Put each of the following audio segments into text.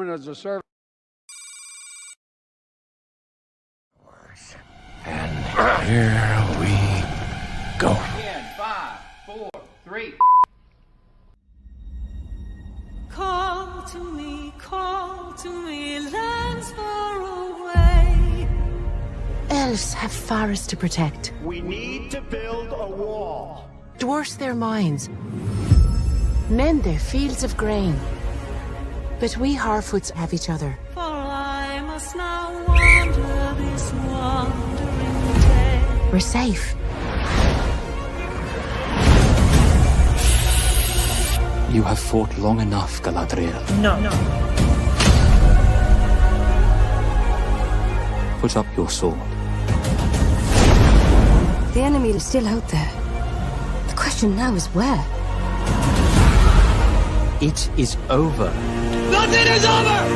woman as a servant. And here we go. 10, 5, 4, 3. Call to me, lands far away. Elves have forests to protect. We need to build a wall. Dwarfs their mines. Men their fields of grain. But we Harfoots have each other. For I must now wander this wandering day. We're safe. You have fought long enough, Galadriel. No. Put up your sword. The enemy is still out there. The question now is where? It is over. Nothing is over!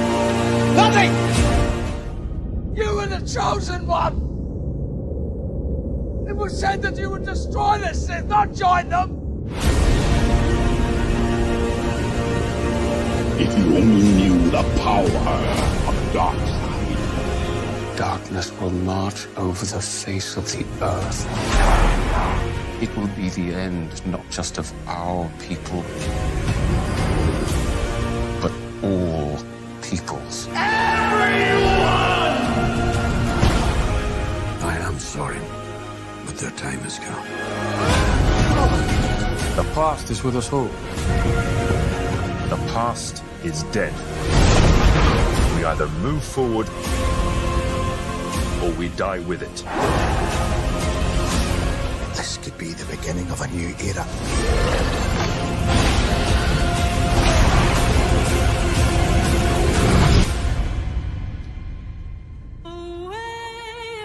Nothing! You were the chosen one! It was said that you would destroy the Sith, not join them! If you only knew the power of the dark side. Darkness will march over the face of the earth. It will be the end, not just of our people, but all peoples. Everyone! I am sorry, but their time has come. The past is with us all. The past is dead. We either move forward or we die with it. This could be the beginning of a new era. Away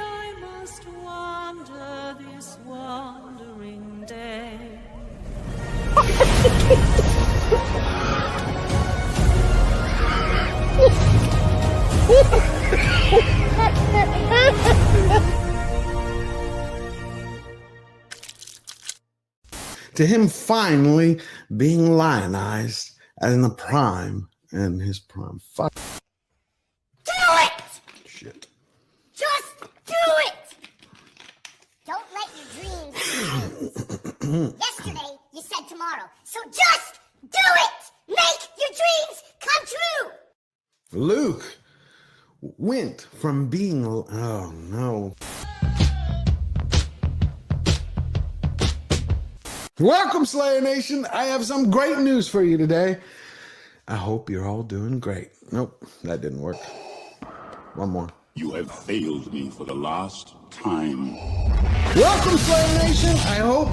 I must wander this wandering day. To him finally being lionized in the prime and his prime. Fuck. Do it! Shit. Just do it! Don't let your dreams change. Yesterday, you said tomorrow. So just do it! Make your dreams come true! Luke went from being... Oh, no. Welcome, Slayer Nation. I have some great news for you today. I hope you're all doing great. Nope, that didn't work. One more. You have failed me for the last time. Welcome, Slayer Nation. I hope...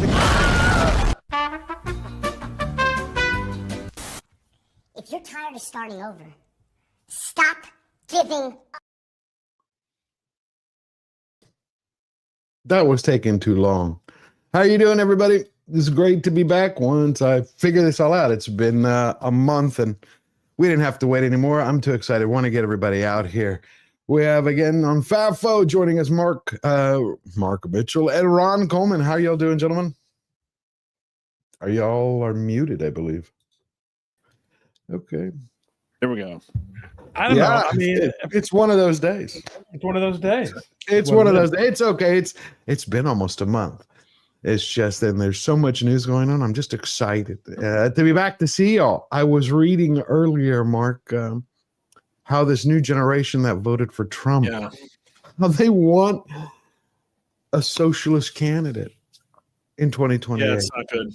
If you're tired of starting over, stop giving up. That was taking too long. How you doing, everybody? It's great to be back once I figure this all out. It's been a month and we didn't have to wait anymore. I'm too excited. I want to get everybody out here. We have again on FAFO joining us Mark Mitchell and Ron Coleman. How y'all doing, gentlemen? Y'all are muted, I believe. Okay. There we go. I don't know. I mean, it's one of those days. It's one of those days. It's one of those days. It's okay. It's been almost a month. It's just, and there's so much news going on. I'm just excited to be back to see y'all. I was reading earlier, Mark, how this new generation that voted for Trump, how they want a socialist candidate in 2028. Yeah, it's not good.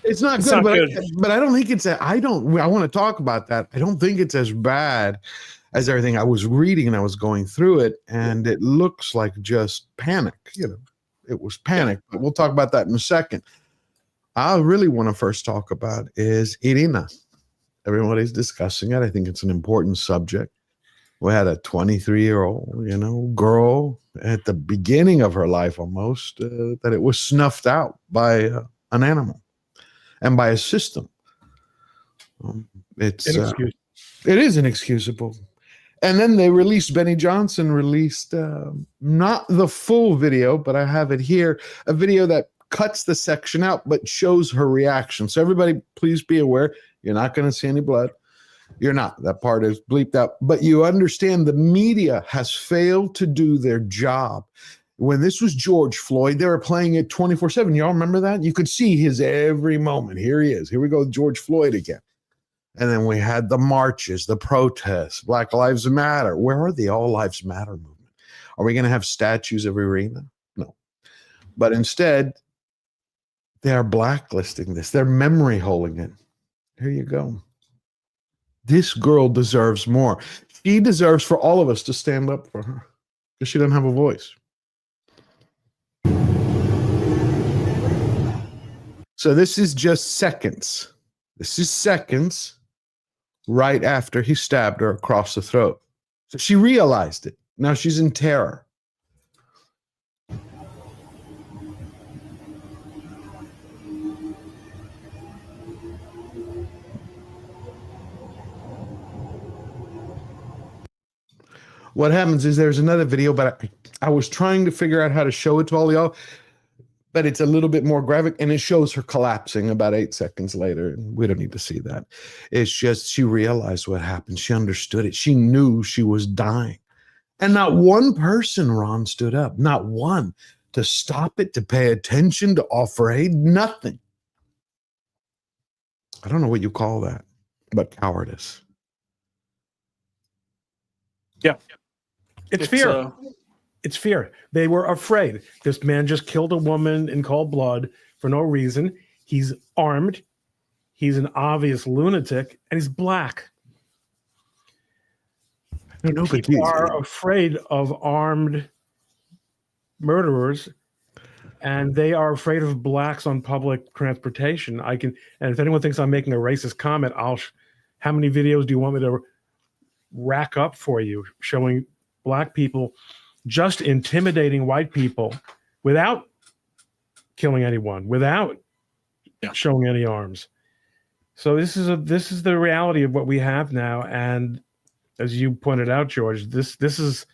It's not good, but I don't think it's I want to talk about that. I don't think it's as bad as everything. I was reading and I was going through it, and it looks like just panic, It was panic, but we'll talk about that in a second. I really want to first talk about is Irina. Everybody's discussing it. I think it's an important subject. We had a 23-year-old, girl at the beginning of her life almost, that it was snuffed out by an animal and by a system. It is inexcusable. And then they released, Benny Johnson released not the full video, but I have it here, a video that cuts the section out but shows her reaction. So everybody, please be aware, you're not going to see any blood. You're not. That part is bleeped out. But you understand the media has failed to do their job. When this was George Floyd, they were playing it 24/7. Y'all remember that? You could see his every moment. Here he is. Here we go, George Floyd again. And then we had the marches, the protests, Black Lives Matter. Where are the All Lives Matter movement? Are we going to have statues every arena? No. But instead, they are blacklisting this. They're memory holding it. Here you go. This girl deserves more. She deserves for all of us to stand up for her because she doesn't have a voice. So this is just seconds. This is seconds right after he stabbed her across the throat. So she realized it. Now she's in terror. What happens is there's another video, but I was trying to figure out how to show it to all y'all, but it's a little bit more graphic, and it shows her collapsing about 8 seconds later. We don't need to see that. It's just she realized what happened. She understood it. She knew she was dying. And not one person, Ron, stood up. Not one to stop it, to pay attention, to offer aid, nothing. I don't know what you call that, but cowardice. Yeah. It's fear. It's fear. They were afraid. This man just killed a woman in cold blood for no reason. He's armed. He's an obvious lunatic, and he's black. No, people are afraid of armed murderers, and they are afraid of blacks on public transportation. And if anyone thinks I'm making a racist comment, how many videos do you want me to rack up for you showing black people just intimidating white people without killing anyone, without showing any arms? So this is the reality of what we have now. And as you pointed out, George, this is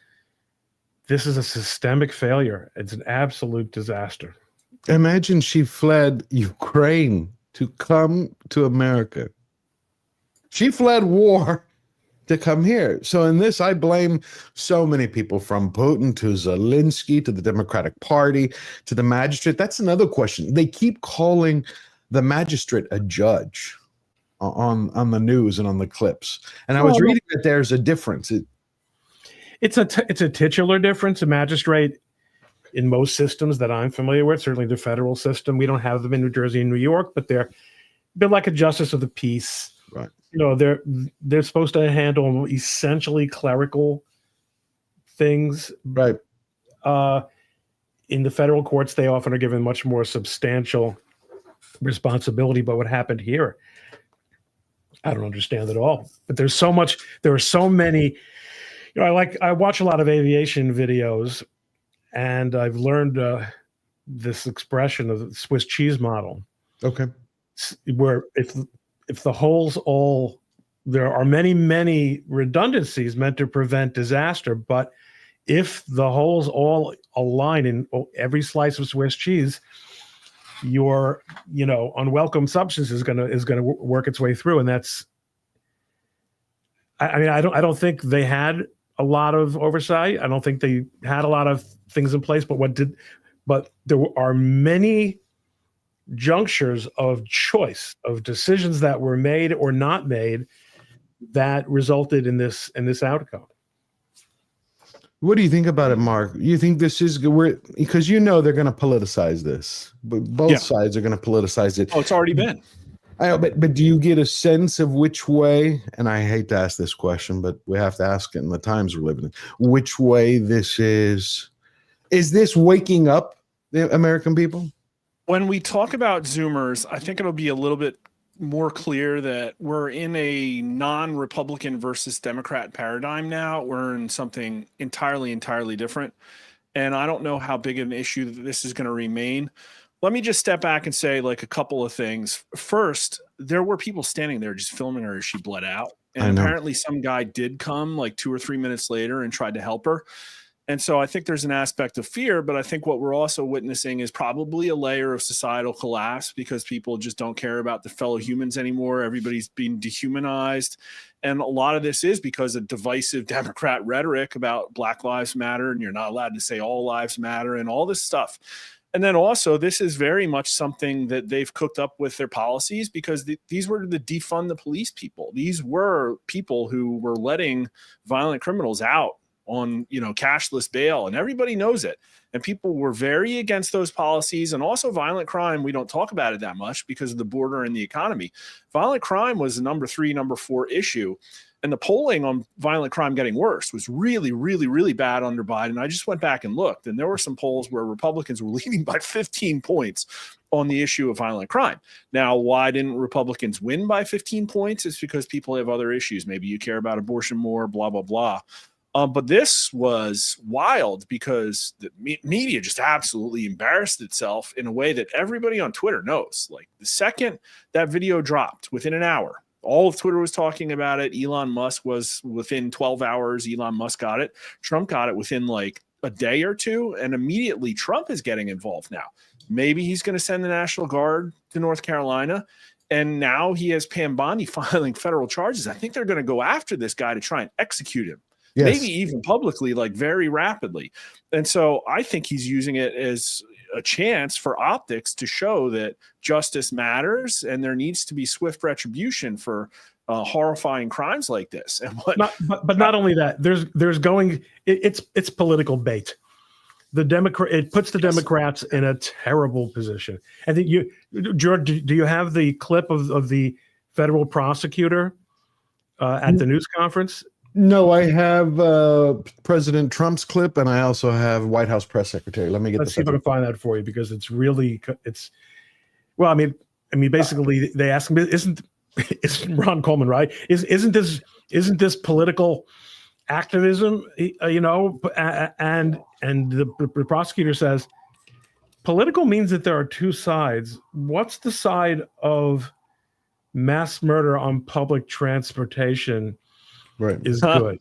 a systemic failure. It's an absolute disaster. Imagine she fled Ukraine to come to America. She fled war to come here. So in this, I blame so many people, from Putin to Zelensky to the Democratic Party to the magistrate. That's another question. They keep calling the magistrate a judge on the news and on the clips. And I was reading that there's a difference. It's a titular difference. A magistrate in most systems that I'm familiar with, certainly the federal system, we don't have them in New Jersey and New York, but they're like a justice of the peace. Right. You know, they're supposed to handle essentially clerical things. Right. In the federal courts, they often are given much more substantial responsibility. But what happened here, I don't understand at all. But there are so many. You know, I watch a lot of aviation videos, and I've learned this expression of the Swiss cheese model. Okay. Where if the holes there are many redundancies meant to prevent disaster, but if the holes all align in every slice of Swiss cheese, your unwelcome substance is gonna work its way through, and that's. I don't think they had a lot of oversight. I don't think they had a lot of things in place. But there are many junctures of choice, of decisions that were made or not made, that resulted in this outcome. What do you think about it, Mark? You think this is because they're going to politicize this, but both sides are going to politicize it. Oh, it's already been. I know, but do you get a sense of which way? And I hate to ask this question, but we have to ask it in the times we're living in. Which way this is? Is this waking up the American people? When we talk about Zoomers, I think it'll be a little bit more clear that we're in a non-Republican versus Democrat paradigm now. We're in something entirely different. And I don't know how big of an issue that this is going to remain. Let me just step back and say like a couple of things. First, there were people standing there just filming her as she bled out. And apparently some guy did come like 2 or 3 minutes later and tried to help her. And so I think there's an aspect of fear, but I think what we're also witnessing is probably a layer of societal collapse because people just don't care about their fellow humans anymore. Everybody's being dehumanized. And a lot of this is because of divisive Democrat rhetoric about Black Lives Matter, and you're not allowed to say all lives matter and all this stuff. And then also, this is very much something that they've cooked up with their policies because these were the defund the police people. These were people who were letting violent criminals out on, cashless bail, and everybody knows it. And people were very against those policies. And also violent crime, we don't talk about it that much because of the border and the economy. Violent crime was the number 3, number 4 issue. And the polling on violent crime getting worse was really, really, really bad under Biden. I just went back and looked, and there were some polls where Republicans were leading by 15 points on the issue of violent crime. Now, why didn't Republicans win by 15 points? It's because people have other issues. Maybe you care about abortion more, blah, blah, blah. But this was wild because the media just absolutely embarrassed itself in a way that everybody on Twitter knows. Like the second that video dropped, within an hour, all of Twitter was talking about it. Elon Musk was within 12 hours. Elon Musk got it. Trump got it within like a day or two. And immediately Trump is getting involved now. Maybe he's going to send the National Guard to North Carolina. And now he has Pam Bondi filing federal charges. I think they're going to go after this guy to try and execute him. Yes. Maybe even publicly, like very rapidly. And so I think he's using it as a chance for optics to show that justice matters and there needs to be swift retribution for horrifying crimes like this. And but not only that, it's political bait. It puts the Democrats in a terrible position. I think George, do you have the clip of the federal prosecutor at the news conference? No, I have President Trump's clip, and I also have White House press secretary. Let's see if I can find that for you because well, I mean, basically they ask him, it's Ron Coleman, right? Isn't this political activism? And the prosecutor says, political means that there are two sides. What's the side of mass murder on public transportation? Right. Is good.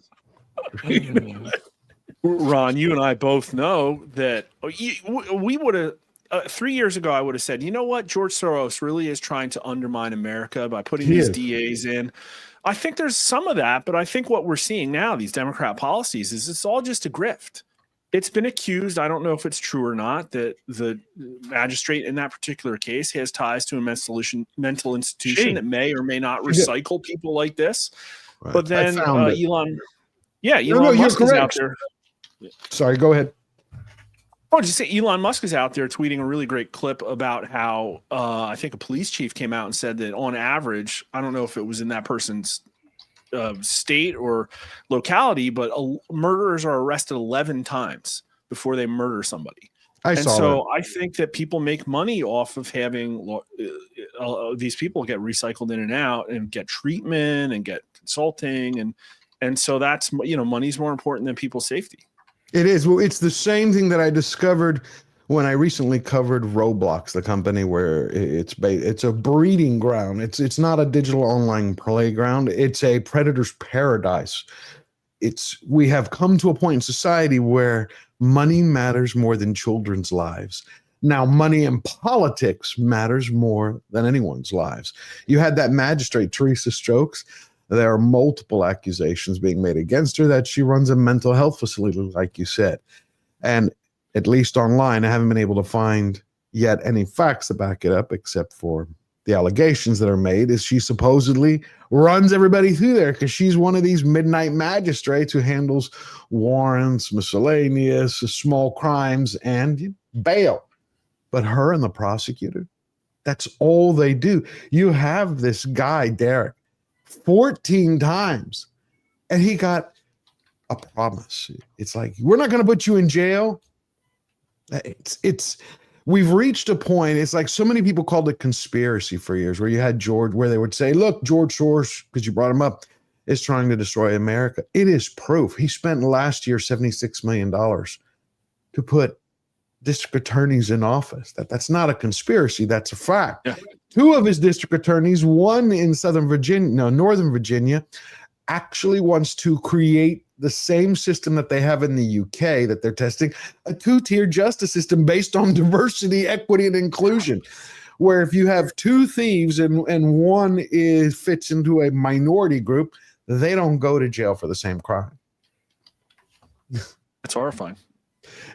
Ron, you and I both know that we would have 3 years ago, I would have said, you know what? George Soros really is trying to undermine America by putting these DAs in. I think there's some of that, but I think what we're seeing now, these Democrat policies, is it's all just a grift. It's been accused, I don't know if it's true or not, that the magistrate in that particular case has ties to a mental institution that may or may not recycle people like this. Right. But then Elon Musk is out there. Sorry, go ahead. Oh, just say Elon Musk is out there tweeting a really great clip about how I think a police chief came out and said that on average, I don't know if it was in that person's state or locality, but murderers are arrested 11 times before they murder somebody. I think that people make money off of having these people get recycled in and out and get treatment and get consulting. And so that's, money's more important than people's safety. It is. Well, it's the same thing that I discovered when I recently covered Roblox, the company where it's a breeding ground. It's not a digital online playground. It's a predator's paradise. We have come to a point in society where money matters more than children's lives. Now, money in politics matters more than anyone's lives. You had that magistrate, Teresa Stokes. There are multiple accusations being made against her that she runs a mental health facility, like you said. And at least online, I haven't been able to find yet any facts to back it up, except for the allegations that are made is she supposedly runs everybody through there because she's one of these midnight magistrates who handles warrants, miscellaneous, small crimes, and bail. But her and the prosecutor, that's all they do. You have this guy, Derek, 14 times, and he got a promise. It's like, we're not going to put you in jail. We've reached a point. It's like so many people called it conspiracy for years, where you had George, where they would say, look, George Soros, because you brought him up, is trying to destroy America. It is proof. He spent last year $76 million to put district attorneys in office. That's not a conspiracy. That's a fact. Yeah. Two of his district attorneys, one in Northern Virginia, actually wants to create the same system that they have in the UK that they're testing, a two-tier justice system based on diversity, equity, and inclusion, where if you have two thieves and one fits into a minority group, they don't go to jail for the same crime. It's horrifying.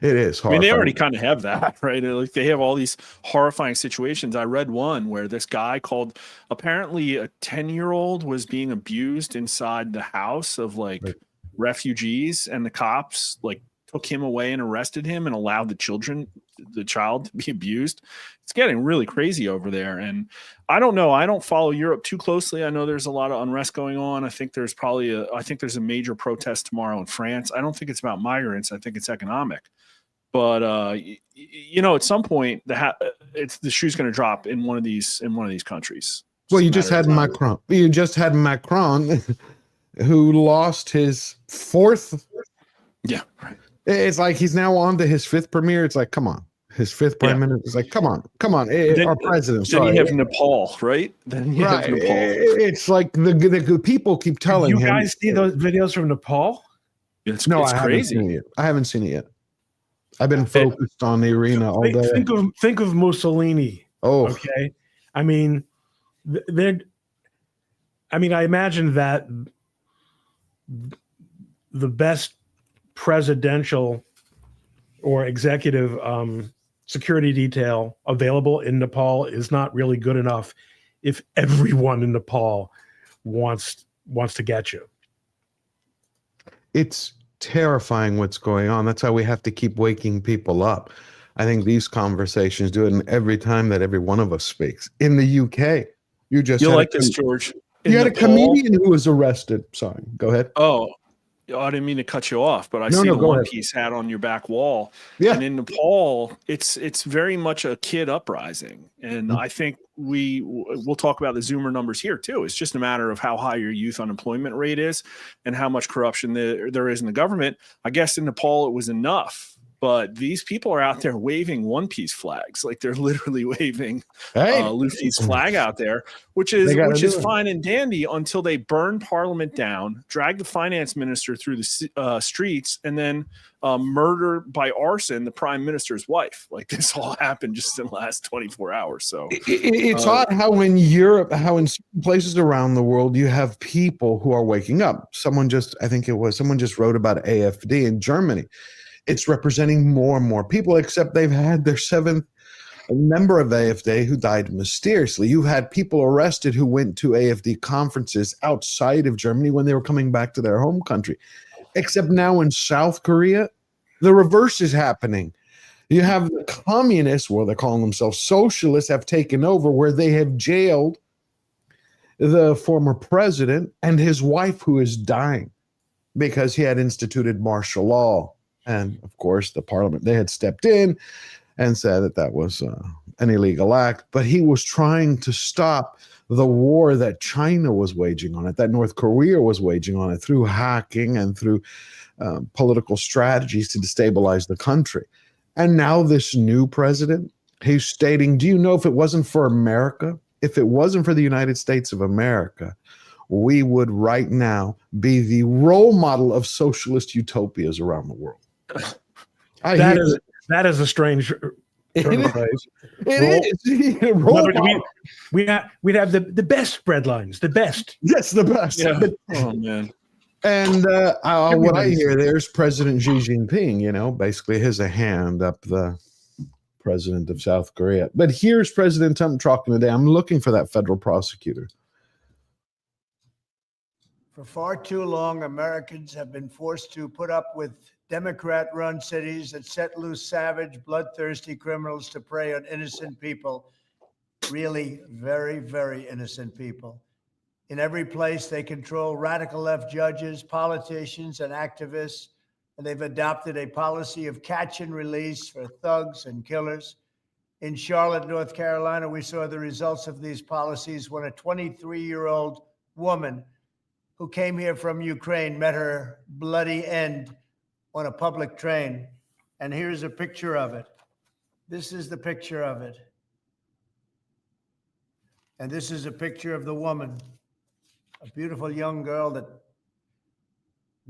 It is horrifying. I mean, they already kind of have that, right? Like they have all these horrifying situations. I read one where this guy called, apparently a 10-year-old was being abused inside the house of like refugees, and the cops like took him away and arrested him and allowed the child to be abused. It's getting really crazy over there. And I don't know. I don't follow Europe too closely. I know there's a lot of unrest going on. I think there's a major protest tomorrow in France. I don't think it's about migrants. I think it's economic. But at some point the shoe's going to drop in one of these countries. Well, you just had Macron. You just had Macron, who lost his fourth. Yeah, right. It's like he's now on to his fifth premiere. It's like, come on, his fifth prime minister. It's like, come on, our president. Then you have Nepal, right? Then you have Nepal. It's like the people keep telling him. You guys see those videos from Nepal? It's crazy. I haven't seen it yet. I've been focused on the arena all day. Think of Mussolini. Oh, okay. I mean, I imagine that the best presidential or executive security detail available in Nepal is not really good enough if everyone in Nepal wants to get you. It's terrifying what's going on. That's how we have to keep waking people up. I think these conversations do it, and every time that every one of us speaks. In the UK, you'll like this, George. You had a comedian who was arrested. Sorry, go ahead. Oh, I didn't mean to cut you off, but I see the One Piece hat on your back wall. Yeah. And in Nepal, it's very much a kid uprising. And I think we'll talk about the Zoomer numbers here too. It's just a matter of how high your youth unemployment rate is and how much corruption there is in the government. I guess in Nepal it was enough. But these people are out there waving One Piece flags, like they're literally waving Luffy's flag out there, which is fine and dandy until they burn Parliament down, drag the finance minister through the streets, and then murder by arson the prime minister's wife. Like this all happened just in the last 24 hours. So it's odd how in Europe, how in certain places around the world, you have people who are waking up. Someone just wrote about AfD in Germany. It's representing more and more people, except they've had their seventh member of AfD who died mysteriously. You had people arrested who went to AfD conferences outside of Germany when they were coming back to their home country. Except now in South Korea, the reverse is happening. You have the communists, well, they're calling themselves socialists, have taken over, where they have jailed the former president and his wife, who is dying because he had instituted martial law. And of course, the parliament, they had stepped in and said that was an illegal act. But he was trying to stop the war that China was waging on it, that North Korea was waging on it, through hacking and through political strategies to destabilize the country. And now this new president, he's stating, do you know, if it wasn't for America, if it wasn't for the United States of America, we would right now be the role model of socialist utopias around the world. That is a strange turn of phrase. We'd have the best breadlines, the best. Yes, the best. Yeah. Oh man. And what I hear, there's President Xi Jinping, basically has a hand up the president of South Korea. But here's President Trump talking today. I'm looking for that federal prosecutor. For far too long, Americans have been forced to put up with Democrat-run cities that set loose savage, bloodthirsty criminals to prey on innocent people, really very, very innocent people. In every place, they control radical left judges, politicians, and activists, and they've adopted a policy of catch and release for thugs and killers. In Charlotte, North Carolina, we saw the results of these policies when a 23-year-old woman who came here from Ukraine met her bloody end on a public train. And here's a picture of it. This is the picture of it. And this is a picture of the woman, a beautiful young girl that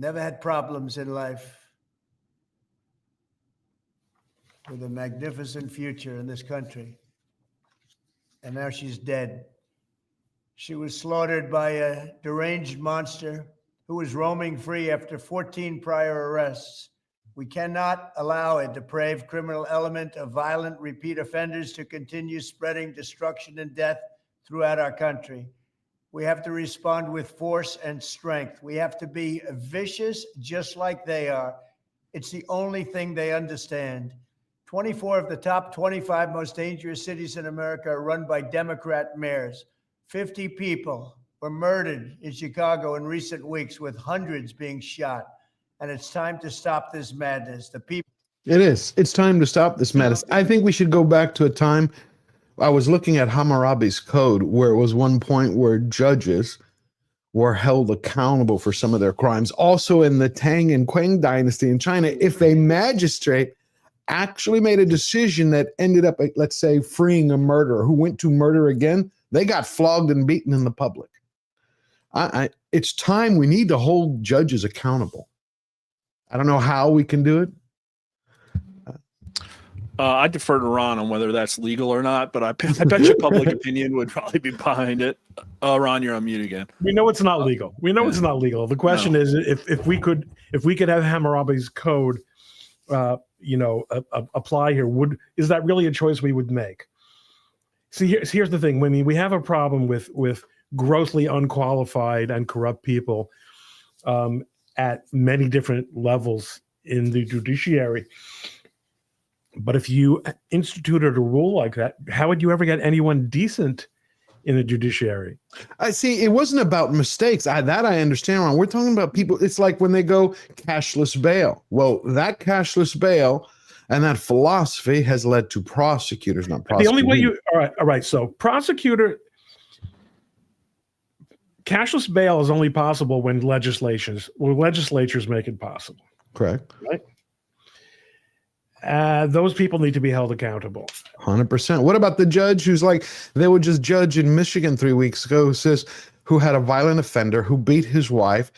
never had problems in life, with a magnificent future in this country. And now she's dead. She was slaughtered by a deranged monster who was roaming free after 14 prior arrests. We cannot allow a depraved criminal element of violent repeat offenders to continue spreading destruction and death throughout our country. We have to respond with force and strength. We have to be vicious just like they are. It's the only thing they understand. 24 of the top 25 most dangerous cities in America are run by Democrat mayors. 50 people were murdered in Chicago in recent weeks, with hundreds being shot. And it's time to stop this madness. The people. It is. It's time to stop this madness. I think we should go back to a time. I was looking at Hammurabi's code, where it was one point where judges were held accountable for some of their crimes. Also in the Tang and Qing dynasty in China, if a magistrate actually made a decision that ended up, let's say, freeing a murderer who went to murder again, they got flogged and beaten in the public. It's time. We need to hold judges accountable. I don't know how we can do it. I defer to Ron on whether that's legal or not, but I bet you public opinion would probably be behind it. Ron, you're on mute again. We know it's not legal. We know it's not legal. The question is if we could have Hammurabi's code, apply here. Is that really a choice we would make? See, here's the thing. I mean, we have a problem with grossly unqualified and corrupt people at many different levels in the judiciary. But if you instituted a rule like that, how would you ever get anyone decent in the judiciary? I see. It wasn't about mistakes. I understand, Ron. We're talking about people. It's like when they go cashless bail. Well, that cashless bail and that philosophy has led to prosecutors not prosecuting. The only way all right. So cashless bail is only possible when legislatures make it possible. Correct. Right. Those people need to be held accountable. 100%. What about the judge who's like, they would just judge in Michigan 3 weeks ago, who had a violent offender who beat his wife.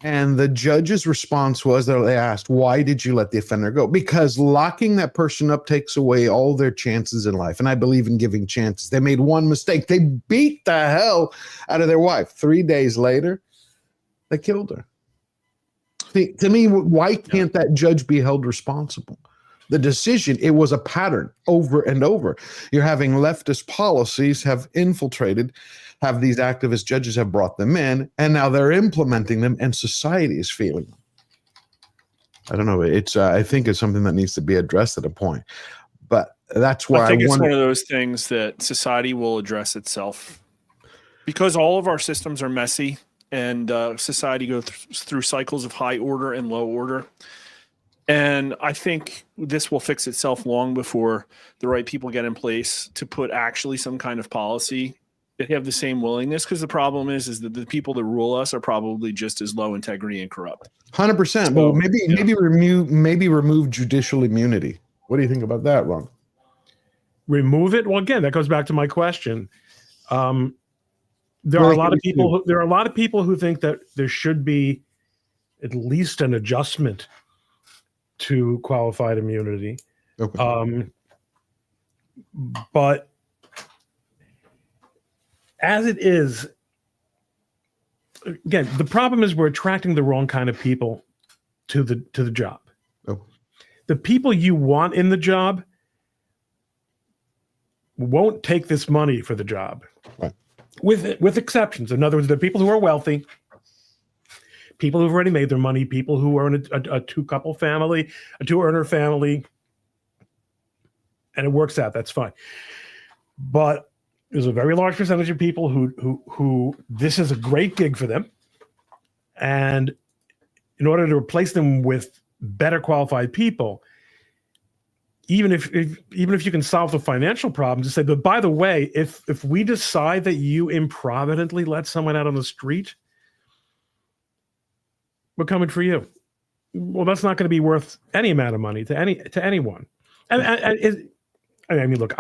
And the judge's response was that they asked, why did you let the offender go? Because locking that person up takes away all their chances in life. And I believe in giving chances. They made one mistake. They beat the hell out of their wife. 3 days later, they killed her. See, to me, why can't that judge be held responsible? The decision, it was a pattern over and over. You're having leftist policies have infiltrated, have these activist judges have brought them in, and now they're implementing them, and society is feeling them. I don't know. It's I think it's something that needs to be addressed at a point. But that's why I think it's one of those things that society will address itself, because all of our systems are messy, and society goes through cycles of high order and low order. And I think this will fix itself long before the right people get in place to put actually some kind of policy that have the same willingness. Because the problem is that the people that rule us are probably just as low integrity and corrupt. 100%. So, well, maybe remove judicial immunity. What do you think about that, Ron? Remove it? Well, again, that goes back to my question. There are a lot of people who think that there should be at least an adjustment to qualified immunity. Okay. But as it is, again, the problem is we're attracting the wrong kind of people to the job. Oh. The people you want in the job won't take this money for the job. Right. With exceptions. In other words, the people who are wealthy, people who've already made their money, people who are in a two-couple family, a two-earner family, and it works out. That's fine. But there's a very large percentage of people who this is a great gig for them, and in order to replace them with better qualified people, even if you can solve the financial problem, to say, but by the way, if we decide that you improvidently let someone out on the street, we're coming for you. Well, that's not going to be worth any amount of money to anyone. And I mean, look,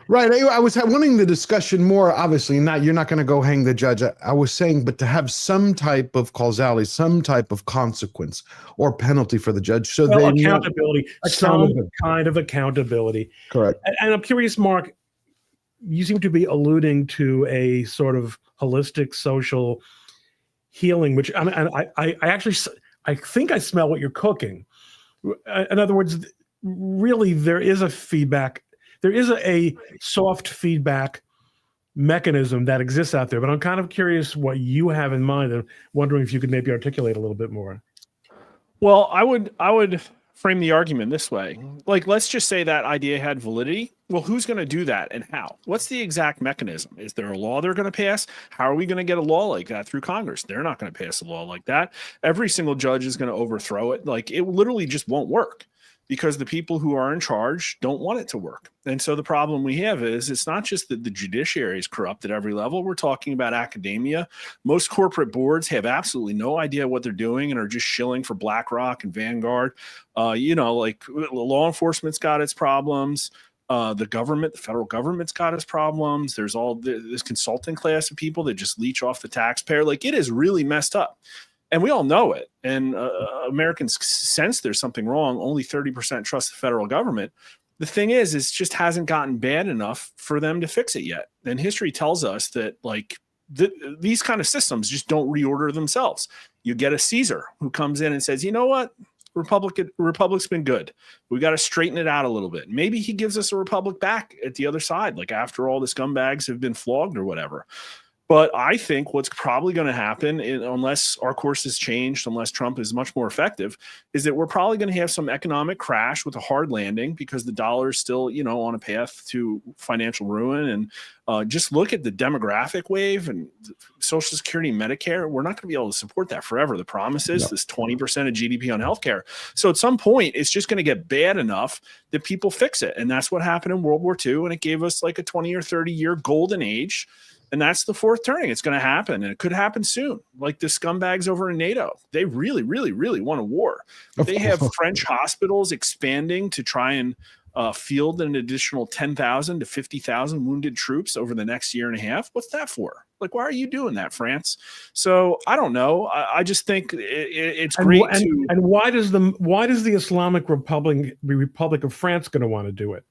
Right. I was wanting the discussion more, obviously, not you're not going to go hang the judge. I was saying, but to have some type of causality, some type of consequence or penalty for the judge. So Well, they accountability, some kind of accountability. Correct. And I'm curious, Mark, you seem to be alluding to a sort of holistic social healing, which I actually, I think I smell what you're cooking. In other words, really, there is a feedback. There is a soft feedback mechanism that exists out there, but I'm kind of curious what you have in mind and wondering if you could maybe articulate a little bit more. Well, I would frame the argument this way. Like, let's just say that idea had validity. Well, who's going to do that and how? What's the exact mechanism? Is there a law they're going to pass? How are we going to get a law like that through Congress? They're not going to pass a law like that. Every single judge is going to overthrow it. Like, it literally just won't work, because the people who are in charge don't want it to work. And so the problem we have is it's not just that the judiciary is corrupt at every level. We're talking about academia. Most corporate boards have absolutely no idea what they're doing and are just shilling for BlackRock and Vanguard. Like, law enforcement's got its problems. The government, the federal government's got its problems. There's all this consulting class of people that just leech off the taxpayer. Like, it is really messed up. And we all know it. And Americans sense there's something wrong. Only 30% trust the federal government. The thing is, it just hasn't gotten bad enough for them to fix it yet. And history tells us that, like, these kind of systems just don't reorder themselves. You get a Caesar who comes in and says, you know what? Republic's been good. We got to straighten it out a little bit. Maybe he gives us a republic back at the other side, like after all the scumbags have been flogged or whatever. But I think what's probably going to happen, unless our course has changed, unless Trump is much more effective, is that we're probably going to have some economic crash with a hard landing, because the dollar is still, on a path to financial ruin. And just look at the demographic wave and Social Security, Medicare. We're not going to be able to support that forever. The promise is this 20% of GDP on healthcare. So at some point, it's just going to get bad enough that people fix it. And that's what happened in World War II. And it gave us like a 20 or 30 year golden age. And that's the fourth turning. It's going to happen, and it could happen soon. Like the scumbags over in NATO, they really, really, really want a war. They have French hospitals expanding to try and field an additional 10,000 to 50,000 wounded troops over the next year and a half. What's that for? Like, why are you doing that, France? So I don't know. I just think it's great. And why does the Islamic Republic of France going to want to do it?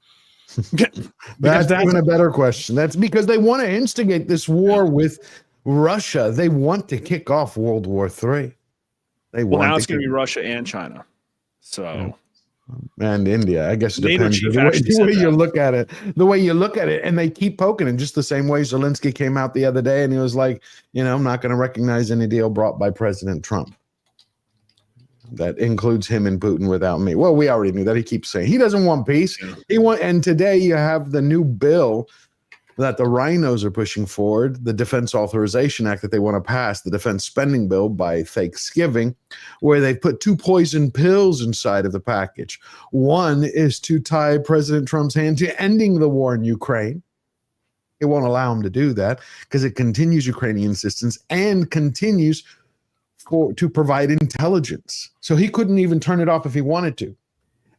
That's even a better question. That's because they want to instigate this war with Russia. They want to kick off World War III. Now it's going to be Russia and China. So, and India. I guess it depends the way you look at it. The way you look at it, and they keep poking in just the same way Zelensky came out the other day and he was like, I'm not going to recognize any deal brought by President Trump that includes him and Putin without me. Well, we already knew that. He keeps saying he doesn't want peace. And today you have the new bill that the rhinos are pushing forward, the Defense Authorization Act that they want to pass, the defense spending bill by Thanksgiving, where they put two poison pills inside of the package. One is to tie President Trump's hand to ending the war in Ukraine. It won't allow him to do that because it continues Ukrainian assistance and continues to provide intelligence. So he couldn't even turn it off if he wanted to.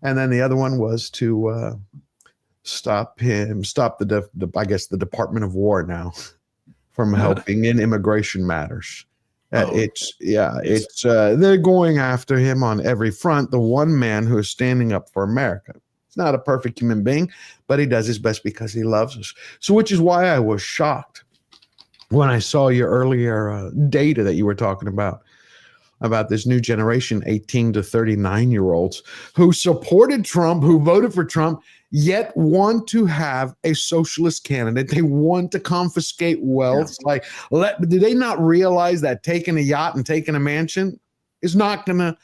And then the other one was to stop the Department of War now from helping in immigration matters. They're going after him on every front. The one man who is standing up for America. He's not a perfect human being, but he does his best because he loves us. So, which is why I was shocked when I saw your earlier data that you were talking about this new generation, 18 to 39-year-olds who supported Trump, who voted for Trump, yet want to have a socialist candidate. They want to confiscate wealth. Yeah. Do they not realize that taking a yacht and taking a mansion is not going to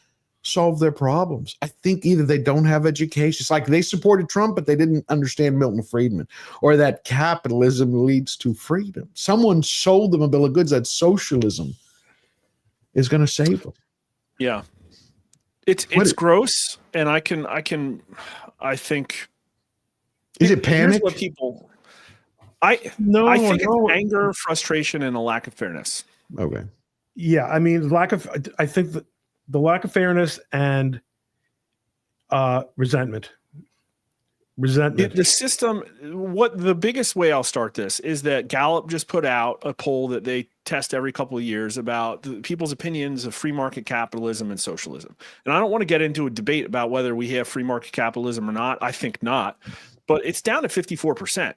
solve their problems? I think either they don't have education. It's like they supported Trump, but they didn't understand Milton Friedman, or that capitalism leads to freedom. Someone sold them a bill of goods that socialism is going to save them. Yeah. It's gross. And I think. Is it panic? I think it's anger, frustration, and a lack of fairness. Okay. Yeah. I mean, I think the lack of fairness and resentment. resentment. The system, what the biggest way I'll start this is that Gallup just put out a poll that they test every couple of years about people's opinions of free market capitalism and socialism. And I don't want to get into a debate about whether we have free market capitalism or not. I think not, but it's down to 54%.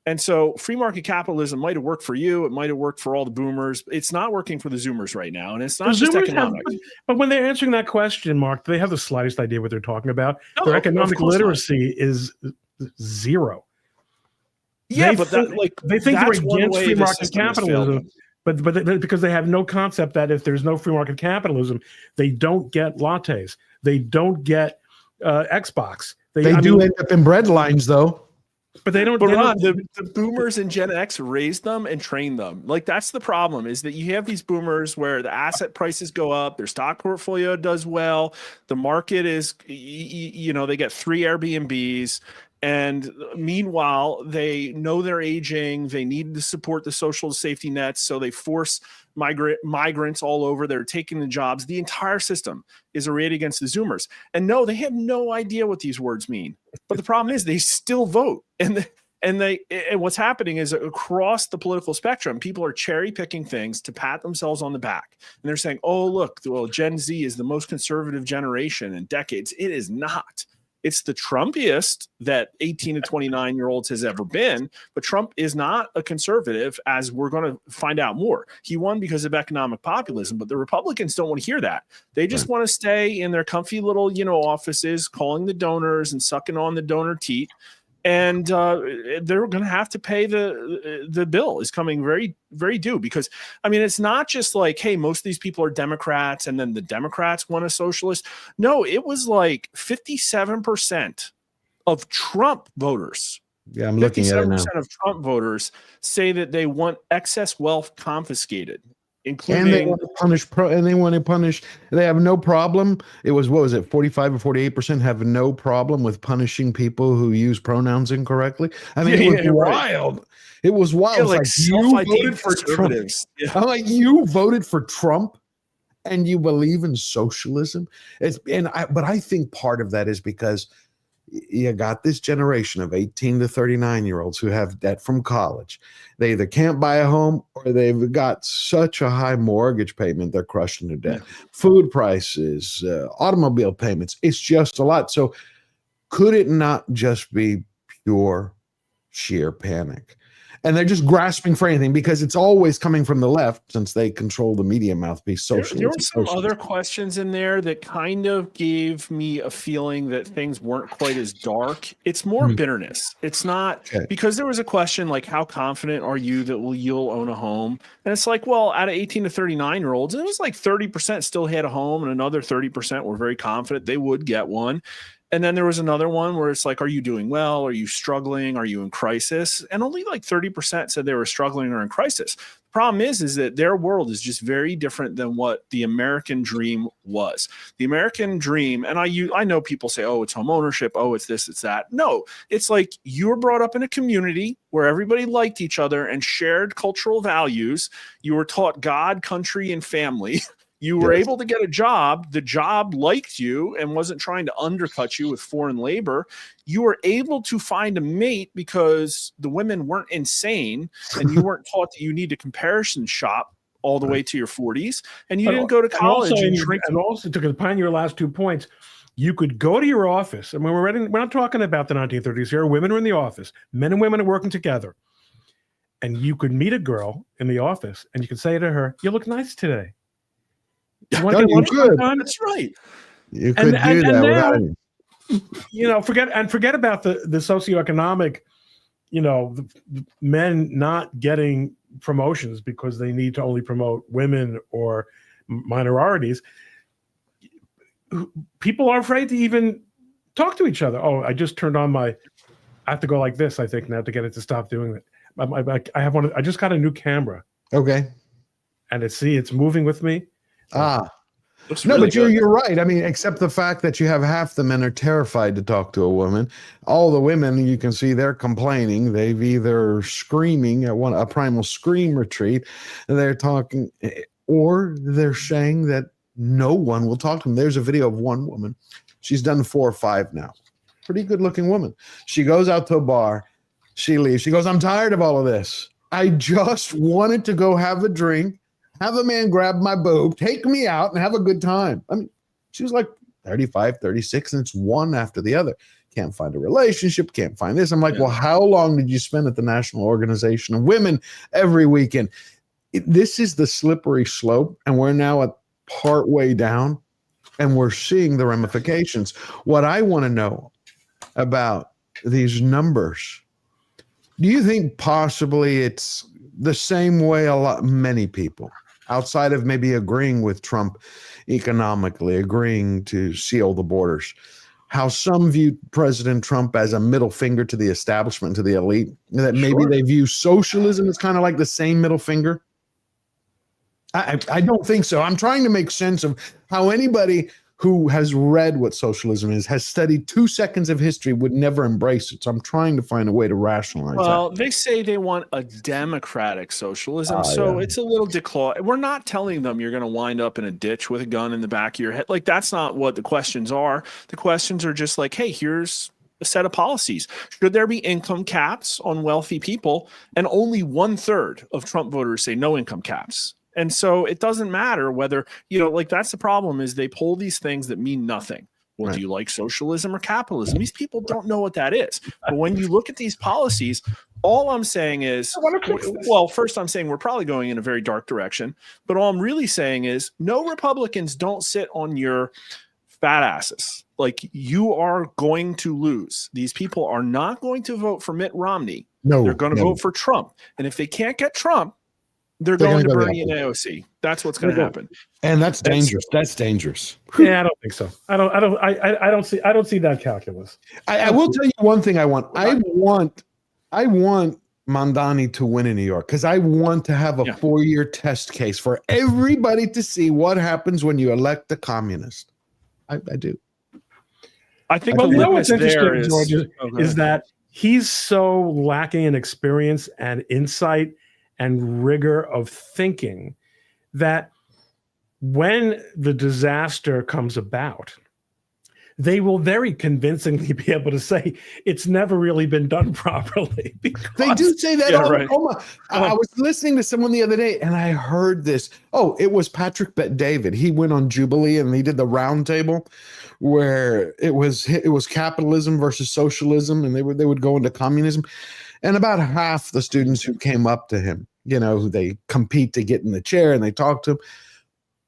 And so free market capitalism might have worked for you. It might have worked for all the boomers. It's not working for the Zoomers right now. And it's not just economics. But when they're answering that question, Mark, do they have the slightest idea what they're talking about? No, Their economic literacy is zero. Yeah, they think they're against free market capitalism, but because they have no concept that if there's no free market capitalism, they don't get lattes. They don't get Xbox. They do end up in bread lines, though. But they don't. But Ron, the boomers and Gen X raised them and trained them. Like, that's the problem, is that you have these boomers where the asset prices go up, their stock portfolio does well, the market is, they get 3 Airbnbs. And meanwhile, they know they're aging. They need to support the social safety nets. So they force migrants all over. They're taking the jobs. The entire system is arrayed against the Zoomers. And no, they have no idea what these words mean. But the problem is they still vote. And what's happening is across the political spectrum, people are cherry picking things to pat themselves on the back. And they're saying, oh, look, well, Gen Z is the most conservative generation in decades. It is not. It's the Trumpiest that 18 to 29-year-olds has ever been, but Trump is not a conservative, as we're going to find out more. He won because of economic populism, but the Republicans don't want to hear that. They just want to stay in their comfy little, offices, calling the donors and sucking on the donor teat. And they're going to have to pay the bill is coming very, very due, because, it's not just like, hey, most of these people are Democrats and then the Democrats want a socialist. No, it was like 57% of Trump voters. Yeah, I'm looking at it now. 57% of Trump voters say that they want excess wealth confiscated. Including, and they want to punish. They have no problem. It was 45 or 48% have no problem with punishing people who use pronouns incorrectly. It was wild. Right. It was wild. Yeah, like you voted for Trump. Yeah. I'm like, you voted for Trump, and you believe in socialism. But I think part of that is because you got this generation of 18 to 39-year-olds who have debt from college. They either can't buy a home or they've got such a high mortgage payment, they're crushing their debt. Food prices, automobile payments, it's just a lot. So could it not just be pure, sheer panic? And they're just grasping for anything because it's always coming from the left, since they control the media mouthpiece. There were some other questions in there that kind of gave me a feeling that things weren't quite as dark. It's more bitterness. It's not because there was a question like, how confident are you that you'll own a home? And it's like, well, out of 18 to 39-year-olds, it was like 30% still had a home, and another 30% were very confident they would get one. And then there was another one where it's like, are you doing well? Are you struggling? Are you in crisis? And only like 30% said they were struggling or in crisis. The problem is that their world is just very different than what the American dream was. The American dream, and I know people say, oh, it's home ownership. Oh, it's this, it's that. No, it's like you were brought up in a community where everybody liked each other and shared cultural values. You were taught God, country, and family. You were able to get a job. The job liked you and wasn't trying to undercut you with foreign labor. You were able to find a mate because the women weren't insane, and you weren't taught that you need to comparison shop all the way to your 40s, and you didn't go to college and drink. And also, to combine your last 2 points, you could go to your office, and we're not talking about the 1930s here. Women are in the office. Men and women are working together. And you could meet a girl in the office, and you could say to her, "You look nice today." You want to get lunch sometime? That's right. You could do that without any. Forget about the socioeconomic, the men not getting promotions because they need to only promote women or minorities. People are afraid to even talk to each other. Oh, I just turned on I have to go like this, I think, now to get it to stop doing it. I have one. I just got a new camera. Okay. And it's moving with me. No, really but you're right. Except the fact that you have half the men are terrified to talk to a woman. All the women, you can see they're complaining. They've either screaming at a primal scream retreat, and they're talking, or they're saying that no one will talk to them. There's a video of one woman. She's done 4 or 5 now. pretty good looking woman. She goes out to a bar. She leaves. She goes, I'm tired of all of this. I just wanted to go have a drink, have a man grab my boob, take me out, and have a good time. I mean, she was like 35, 36, and it's one after the other. Can't find a relationship, can't find this. I'm like, well, how long did you spend at the National Organization of Women every weekend? This is the slippery slope, and we're now at part way down, and we're seeing the ramifications. What I want to know about these numbers, do you think possibly it's the same way many people, outside of maybe agreeing with Trump economically, agreeing to seal the borders, how some view President Trump as a middle finger to the establishment, to the elite, that maybe they view socialism as kind of like the same middle finger? I don't think so. I'm trying to make sense of how anybody who has read what socialism is, has studied 2 seconds of history, would never embrace it. So I'm trying to find a way to rationalize that. Well, they say they want a democratic socialism, so it's a little declaw. We're not telling them you're going to wind up in a ditch with a gun in the back of your head. Like, that's not what the questions are. The questions are just like, hey, here's a set of policies. Should there be income caps on wealthy people? And only 1/3 of Trump voters say no income caps. And so it doesn't matter whether, like, that's the problem, is they pull these things that mean nothing. Well, do you like socialism or capitalism? These people don't know what that is. But when you look at these policies, all I'm saying is, well, first I'm saying we're probably going in a very dark direction. But all I'm really saying is no Republicans don't sit on your fat asses. Like, you are going to lose. These people are not going to vote for Mitt Romney. No, they're going to vote for Trump. And if they can't get Trump, they're going to Bernie and AOC. That's what's going to happen, and that's dangerous. That's dangerous. Yeah, I don't think so. I don't see that calculus. I will tell you one thing. I want Mandani to win in New York, because I want to have a 4-year test case for everybody to see what happens when you elect a communist. I do. I think what's interesting, George, is that he's so lacking in experience and insight and rigor of thinking that when the disaster comes about, they will very convincingly be able to say it's never really been done properly. They do say that all the time. I was listening to someone the other day and I heard this. Oh, it was Patrick Bet-David. He went on Jubilee and he did the round table where it was capitalism versus socialism, and they would go into communism. And about half the students who came up to him, they compete to get in the chair and they talk to him.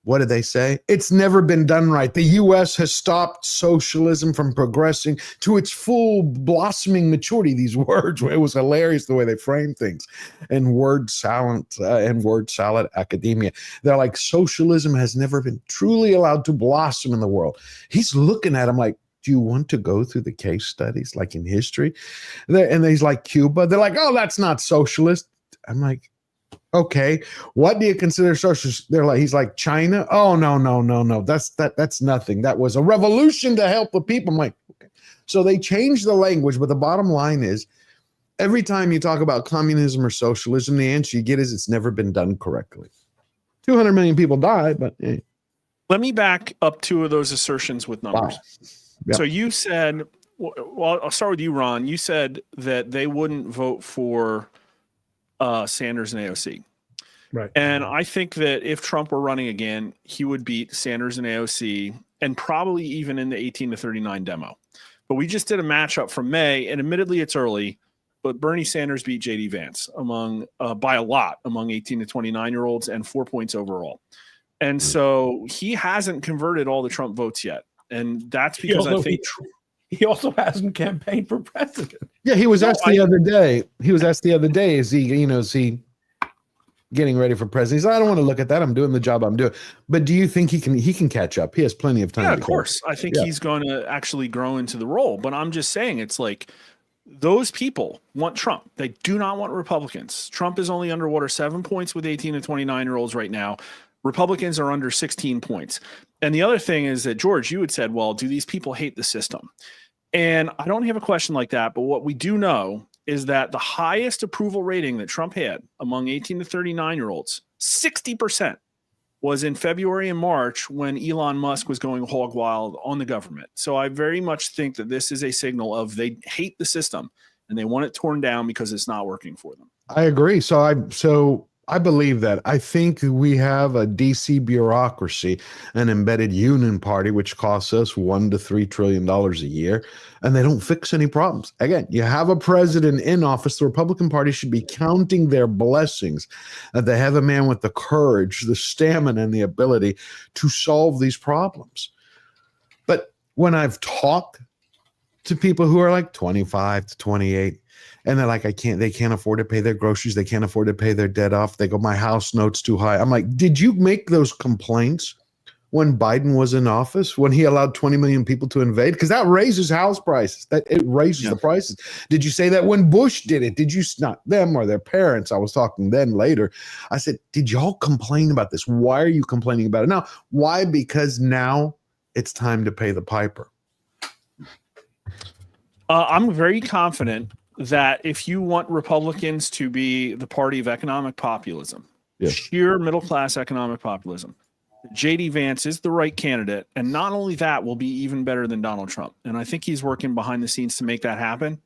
What did they say? It's never been done right. The U.S. has stopped socialism from progressing to its full blossoming maturity. These words, it was hilarious the way they framed things. And word salad academia. They're like, socialism has never been truly allowed to blossom in the world. He's looking at him like, do you want to go through the case studies like in history? And he's like, Cuba. They're like, oh, that's not socialist. I'm like, okay, what do you consider socialist? He's like, China. Oh, no. That's nothing. That was a revolution to help the people. I'm like, okay. So they changed the language, but the bottom line is, every time you talk about communism or socialism, the answer you get is it's never been done correctly. 200 million people died, but let me back up 2 of those assertions with numbers. Wow. Yep. So you said, well, I'll start with you, Ron. You said that they wouldn't vote for Sanders and AOC. Right. And I think that if Trump were running again, he would beat Sanders and AOC, and probably even in the 18 to 39 demo. But we just did a matchup from May, and admittedly it's early, but Bernie Sanders beat JD Vance by a lot among 18 to 29-year-olds and 4 points overall. And so he hasn't converted all the Trump votes yet. And that's because I think he also hasn't campaigned for president. Yeah, he was asked the other day. Is he getting ready for president? He said, I don't want to look at that. I'm doing the job I'm doing. But do you think he can catch up? He has plenty of time. Yeah, of course. I think he's going to actually grow into the role. But I'm just saying, it's like, those people want Trump. They do not want Republicans. Trump is only underwater 7 points with 18 to 29-year-olds right now. Republicans are under 16 points. And the other thing is that, George, you had said, well, do these people hate the system? And I don't have a question like that. But what we do know is that the highest approval rating that Trump had among 18 to 39-year-olds, 60%, was in February and March when Elon Musk was going hog wild on the government. So I very much think that this is a signal of they hate the system and they want it torn down because it's not working for them. I agree. So I believe that. I think we have a DC bureaucracy, an embedded union party, which costs us $1 to $3 trillion a year, and they don't fix any problems. Again, you have a president in office. The Republican Party should be counting their blessings that they have a man with the courage, the stamina, and the ability to solve these problems. But when I've talked to people who are like 25 to 28, and they're like, they can't afford to pay their groceries. They can't afford to pay their debt off. They go, my house note's too high. I'm like, did you make those complaints when Biden was in office, when he allowed 20 million people to invade? Because that raises house prices. It raises the prices. Did you say that when Bush did it? Did you, not them or their parents? I was talking then later. I said, did y'all complain about this? Why are you complaining about it now? Why? Because now it's time to pay the piper. I'm very confident that if you want Republicans to be the party of economic populism, sheer middle-class economic populism, J.D. Vance is the right candidate. And not only that, will be even better than Donald Trump. And I think he's working behind the scenes to make that happen.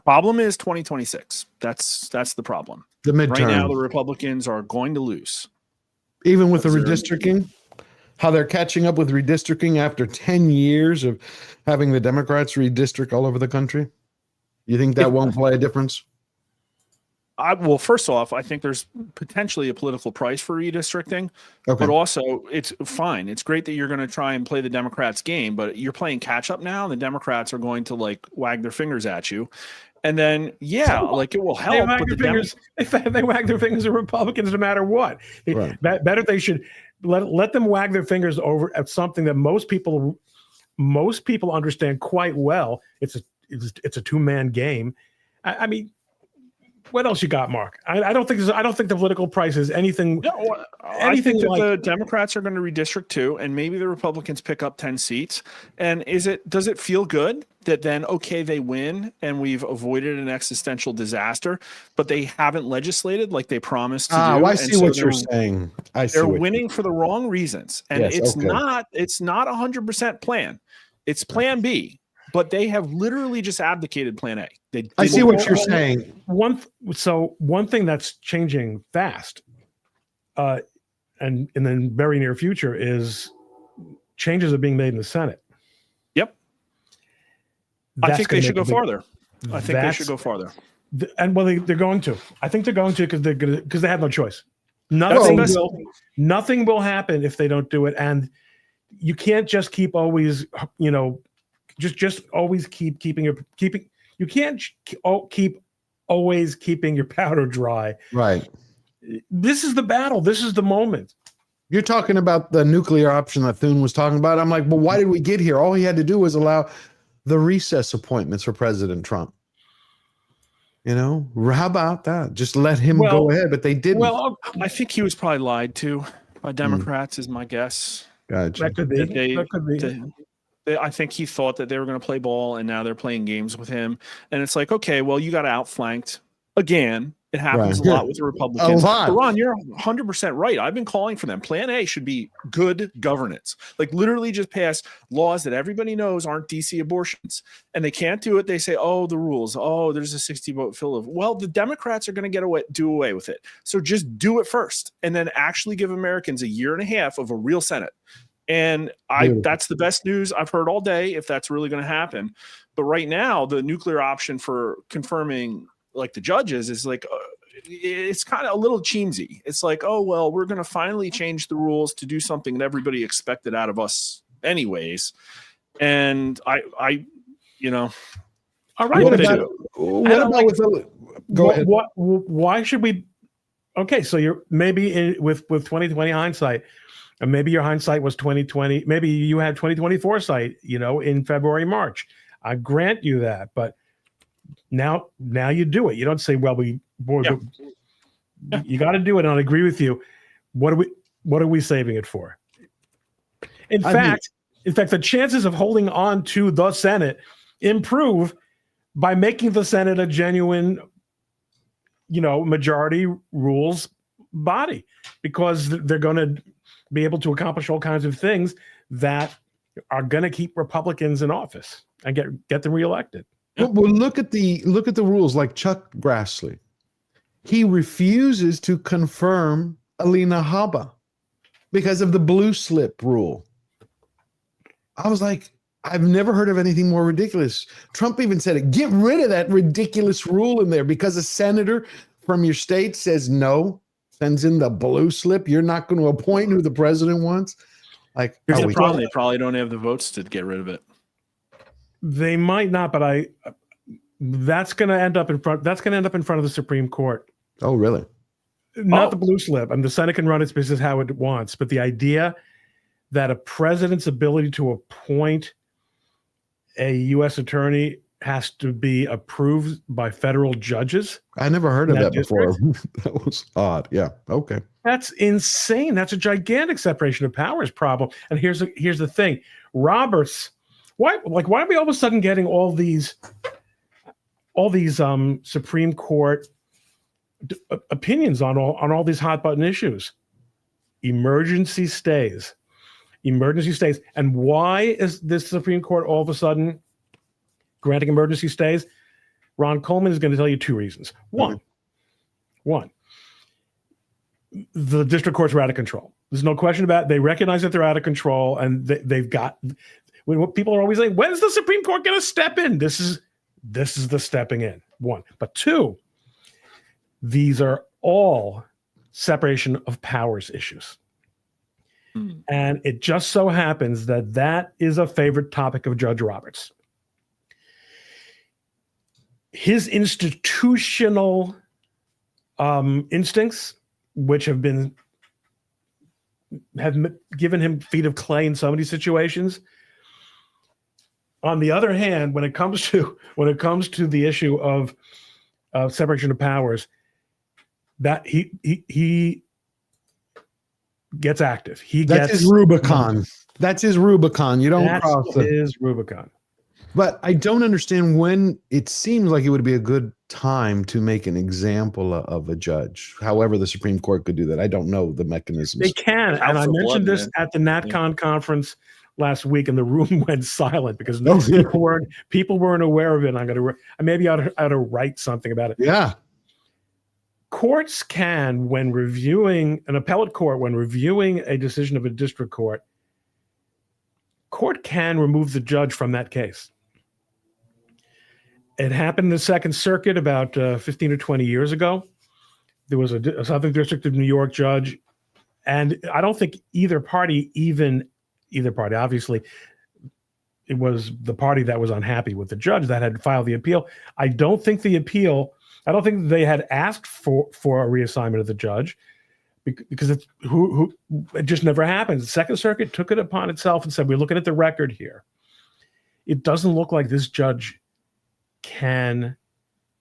Problem is 2026. That's the problem. The midterm. Right now, the Republicans are going to lose. Even with the redistricting? How they're catching up with redistricting after 10 years of having the Democrats redistrict all over the country? You think that won't play a difference? Well, first off, I think there's potentially a political price for redistricting, but also it's fine. It's great that you're going to try and play the Democrats' game, but you're playing catch up now. And the Democrats are going to like wag their fingers at you. And then, like it will help. They wag their fingers. They wag their fingers at Republicans no matter what. Right. Better they should let them wag their fingers over at something that most people understand quite well. It's a two-man game. I mean, what else you got, Mark? I don't think the political price is anything. No, I think that the Democrats are going to redistrict too, and maybe the Republicans pick up 10 seats. And does it feel good that then they win and we've avoided an existential disaster, but they haven't legislated like they promised to do? I see what you're saying. They're winning for the wrong reasons, and it's not 100% plan. It's plan B. But they have literally just abdicated Plan A. I see what you're saying. One thing that's changing fast, and in the very near future, is changes are being made in the Senate. Yep. I think they should go farther. I think they should go farther. And they're going to. I think they're going to because they have no choice. Nothing will happen if they don't do it, and you can't just keep always Just always keeping you can't keep always keeping your powder dry. Right. This is the battle. This is the moment. You're talking about the nuclear option that Thune was talking about. I'm like, well, why did we get here? All he had to do was allow the recess appointments for President Trump. How about that? Just let him go ahead, but they didn't. Well, I think he was probably lied to by Democrats, is my guess. Gotcha. That could be. I think he thought that they were going to play ball, and now they're playing games with him. And it's like, okay, well, you got outflanked again. It happens a lot with the Republicans. But Ron, you're 100% right. I've been calling for them. Plan A should be good governance. Like literally just pass laws that everybody knows aren't DC abortions. And they can't do it. They say, the rules. There's a 60-vote fill. Well, the Democrats are going to do away with it. So just do it first and then actually give Americans a year and a half of a real Senate. And that's the best news I've heard all day, if that's really going to happen. But right now, the nuclear option for confirming like the judges is like, it's kind of a little cheesy. It's like, we're going to finally change the rules to do something that everybody expected out of us anyways. And all right. Why should we? Okay. So you're maybe with 2020 hindsight, and maybe your hindsight was 2020. Maybe you had 2020 foresight, in February, March. I grant you that, but now you do it. You don't say, you got to do it. And I agree with you. What are we saving it for? In fact, the chances of holding on to the Senate improve by making the Senate a genuine, majority rules body, because they're going to be able to accomplish all kinds of things that are going to keep Republicans in office and get them reelected. Well, look at the rules. Like Chuck Grassley, he refuses to confirm Alina Habba because of the blue slip rule. I was like, I've never heard of anything more ridiculous. Trump even said it. Get rid of that ridiculous rule in there because a senator from your state says no, sends in the blue slip. You're not going to appoint who the president wants. Like, here's the problem: they probably don't have the votes to get rid of it. They might not, but that's going to end up in front. That's going to end up in front of the Supreme Court. Oh, really? Not the blue slip. And the Senate can run its business how it wants, but the idea that a president's ability to appoint a U.S. attorney has to be approved by federal judges. I never heard of that before. That was odd. Yeah. Okay. That's insane. That's a gigantic separation of powers problem. And here's the thing, Roberts. Why are we all of a sudden getting all these Supreme Court opinions on all these hot button issues? Emergency stays. And why is this Supreme Court all of a sudden granting emergency stays? Ron Coleman is going to tell you two reasons. One, the district courts are out of control. There's no question about it. They recognize that they're out of control, and they've got. When people are always saying, "When's the Supreme Court going to step in?" This is the stepping in. One, but two, these are all separation of powers issues. And it just so happens that is a favorite topic of Judge Roberts. His institutional instincts, which have given him feet of clay in so many situations. On the other hand, when it comes to the issue of separation of powers, that he gets active. That's his Rubicon. That's his Rubicon. You don't cross it. His Rubicon. But I don't understand when it seems like it would be a good time to make an example of a judge. However, the Supreme Court could do that. I don't know the mechanisms. They can. And I mentioned this at the NatCon conference last week, and the room went silent because people weren't aware of it. Maybe I ought to write something about it. Yeah. Courts can, when reviewing an appellate court, when reviewing a decision of a district court can remove the judge from that case. It happened in the Second Circuit about 15 or 20 years ago. There was a Southern District of New York judge, and I don't think either party, obviously, it was the party that was unhappy with the judge that had filed the appeal. I don't think they had asked for a reassignment of the judge because it just never happened. The Second Circuit took it upon itself and said, we're looking at the record here. It doesn't look like this judge can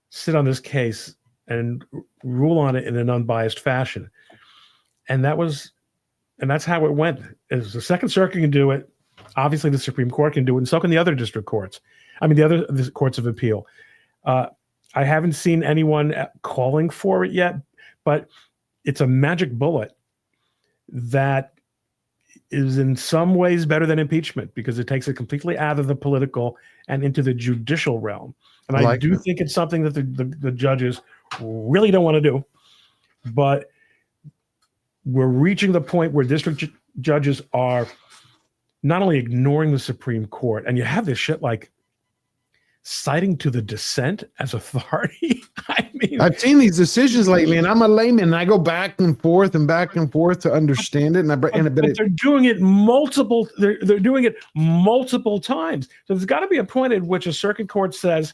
sit on this case and rule on it in an unbiased fashion. And that's how it went. As the Second Circuit can do it, obviously the Supreme Court can do it, and so can the other district courts. The courts of appeal. I haven't seen anyone calling for it yet, but it's a magic bullet that is in some ways better than impeachment because it takes it completely out of the political and into the judicial realm. And I do think it's something that the judges really don't want to do, but we're reaching the point where district judges are not only ignoring the Supreme Court, and you have this shit like citing to the dissent as authority. I mean, I've seen these decisions lately, and I'm a layman, and I go back and forth to understand it. But they're doing it multiple. They're doing it multiple times. So there's got to be a point at which a circuit court says,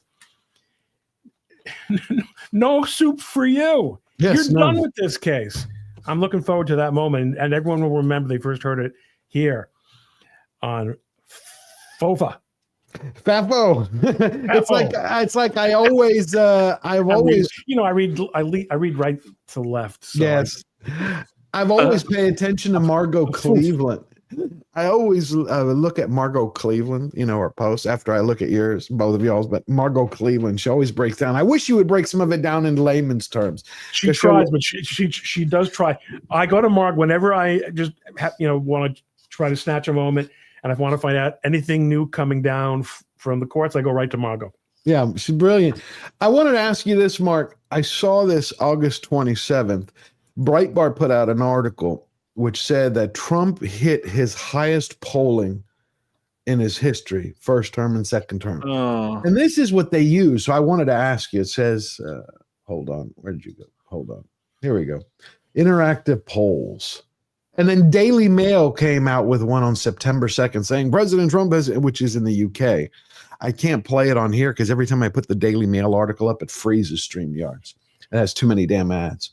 "No soup for you. Yes, You're done with this case." I'm looking forward to that moment, and everyone will remember they first heard it here on FOFA. FAFO. It's like I always I read right to left. So yes. I've always paid attention to Margot Cleveland. I always look at Margot Cleveland, her posts after I look at yours, both of y'all's, but Margot Cleveland, she always breaks down. I wish you would break some of it down into layman's terms. She tries, but she does try. I go to Mark whenever I just want to try to snatch a moment, and I want to find out anything new coming down from the courts. I go right to Margot. Yeah, she's brilliant. I wanted to ask you this, Mark. I saw this August 27th. Breitbart put out an article which said that Trump hit his highest polling in his history, first term and second term. Oh. And this is what they use. So I wanted to ask you. It says, hold on. Where did you go? Hold on. Here we go. Interactive polls. And then Daily Mail came out with one on September 2nd saying President Trump has, which is in the UK. I can't play it on here because every time I put the Daily Mail article up, it freezes StreamYards. It has too many damn ads.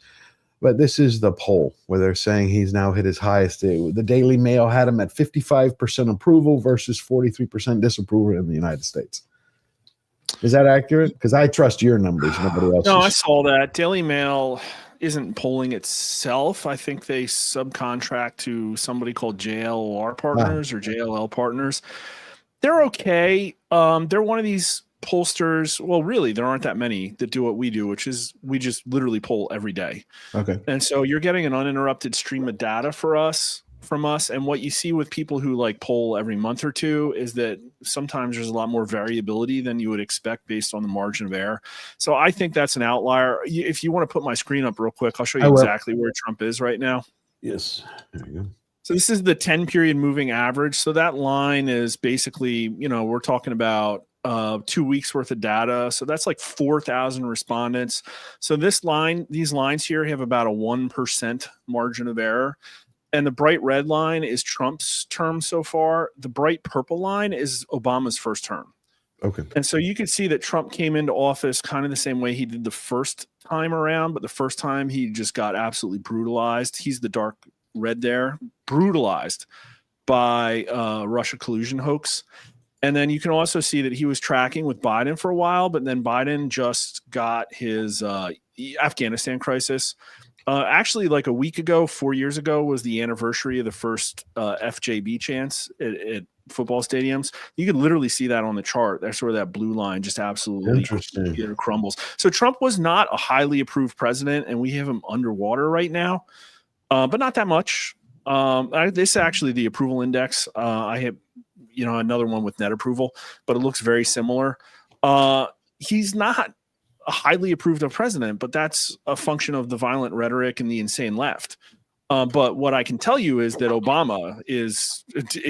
But this is the poll where they're saying he's now hit his highest. The Daily Mail had him at 55% approval versus 43% disapproval in the United States. Is that accurate? Because I trust your numbers. Nobody else. No, I saw that. Daily Mail isn't polling itself. I think they subcontract to somebody called JLR Partners or JLL Partners. They're okay. They're one of these pollsters. Well, really, there aren't that many that do what we do, which is we just literally poll every day. Okay. And so you're getting an uninterrupted stream of data from us. And what you see with people who like poll every month or two is that sometimes there's a lot more variability than you would expect based on the margin of error. So I think that's an outlier. If you want to put my screen up real quick, I'll show you exactly where Trump is right now. Yes. There you go. So this is the 10-period moving average. So that line is basically, we're talking about 2 weeks worth of data. So that's like 4,000 respondents. So these lines here have about a 1% margin of error. And the bright red line is Trump's term so far. The bright purple line is Obama's first term. Okay. And so you can see that Trump came into office kind of the same way he did the first time around, but the first time he just got absolutely brutalized. He's the dark red there, brutalized by Russia collusion hoax. And then you can also see that he was tracking with Biden for a while, but then Biden just got his Afghanistan crisis. Actually, like a week ago, 4 years ago, was the anniversary of the first FJB chance at football stadiums. You could literally see that on the chart. That's where that blue line just absolutely crumbles. So Trump was not a highly approved president, and we have him underwater right now, but not that much. This is actually the approval index. I have, another one with net approval, but it looks very similar. He's not a highly approved of president, but that's a function of the violent rhetoric and the insane left. But what I can tell you is that Obama is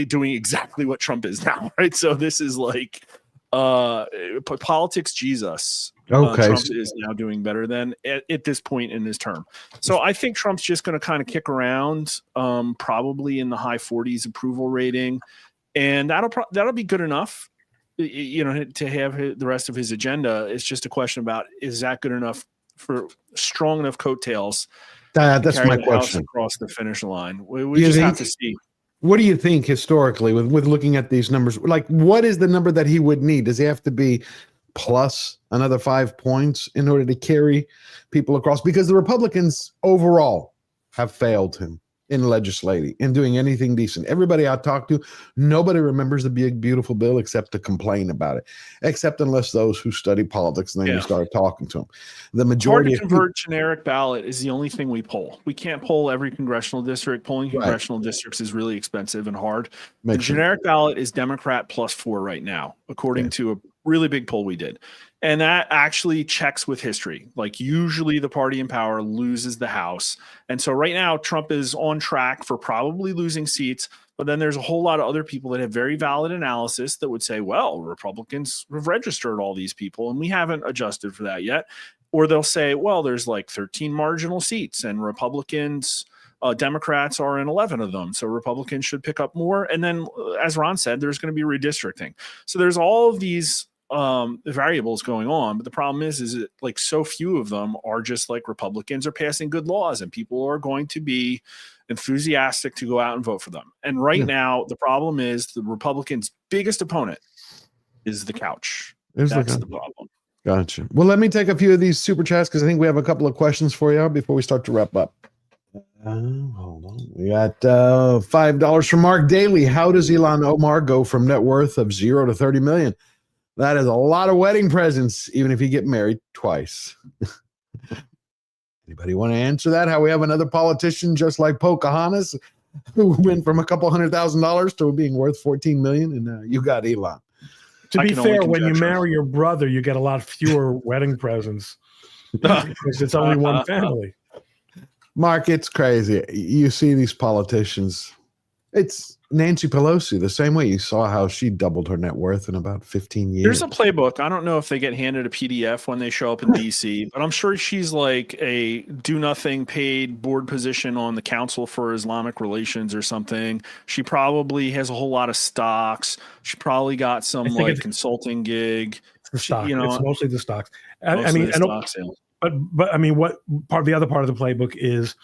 doing exactly what Trump is now, right? So this is like politics Jesus. Okay. Trump is now doing better than at this point in his term. So I think Trump's just going to kind of kick around, probably in the high 40s approval rating. And that'll be good enough, to have the rest of his agenda. It's just a question about, is that good enough for strong enough coattails? That's my question. Across the finish line. We just have to see. What do you think historically with looking at these numbers? Like, what is the number that he would need? Does he have to be plus another 5 points in order to carry people across? Because the Republicans overall have failed him in legislating, in doing anything decent. Everybody I talk to, nobody remembers the big, beautiful bill except to complain about it, except unless those who study politics, and then you start talking to them. The majority hard to convert generic ballot is the only thing we poll. We can't poll every congressional district. Polling congressional districts is really expensive and hard. The generic ballot is Democrat +4 right now, according to a really big poll we did. And that actually checks with history. Like, usually the party in power loses the House. And so right now, Trump is on track for probably losing seats. But then there's a whole lot of other people that have very valid analysis that would say, well, Republicans have registered all these people, and we haven't adjusted for that yet. Or they'll say, well, there's like 13 marginal seats, and Democrats are in 11 of them. So Republicans should pick up more. And then, as Ron said, there's going to be redistricting. So there's all of these variables going on, but the problem is that like so few of them are just like Republicans are passing good laws and people are going to be enthusiastic to go out and vote for them. And right now, the problem is the Republicans' biggest opponent is the couch. That's the problem. Gotcha. Well, let me take a few of these super chats because I think we have a couple of questions for you before we start to wrap up. Hold on. We got $5 from Mark Daly. How does Elon Omar go from net worth of 0 to 30 million? That is a lot of wedding presents, even if you get married twice. Anybody want to answer that? How we have another politician just like Pocahontas who went from a couple $100,000 to being worth 14 million, and you got Elon. To be fair, when you marry your brother, you get a lot fewer wedding presents because it's only one family. Mark, it's crazy. You see these politicians. It's Nancy Pelosi, the same way. You saw how she doubled her net worth in about 15 years. There's a playbook. I don't know if they get handed a PDF when they show up in DC, but I'm sure she's like a do-nothing paid board position on the Council for Islamic Relations or something. She probably has a whole lot of stocks. She probably got some like consulting gig. The stock. It's mostly the stocks. But I mean, what part? The other part of the playbook is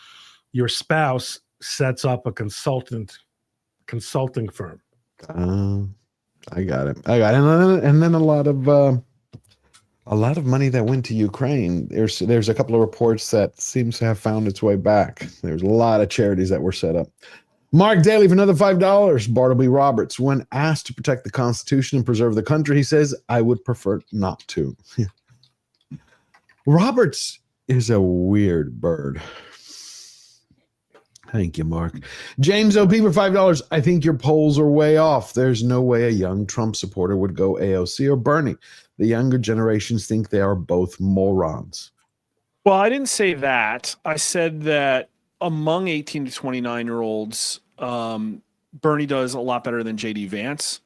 your spouse sets up a consulting firm. I got it. And then a lot of money that went to Ukraine. There's a couple of reports that seems to have found its way back. There's a lot of charities that were set up. Mark Daly for another $5. Bartleby Roberts, when asked to protect the Constitution and preserve the country, he says, "I would prefer not to." Roberts is a weird bird. Thank you, Mark. James OP for $5. I think your polls are way off. There's no way a young Trump supporter would go AOC or Bernie. The younger generations think they are both morons. Well, I didn't say that. I said that among 18 to 29-year-olds, Bernie does a lot better than J.D. Vance.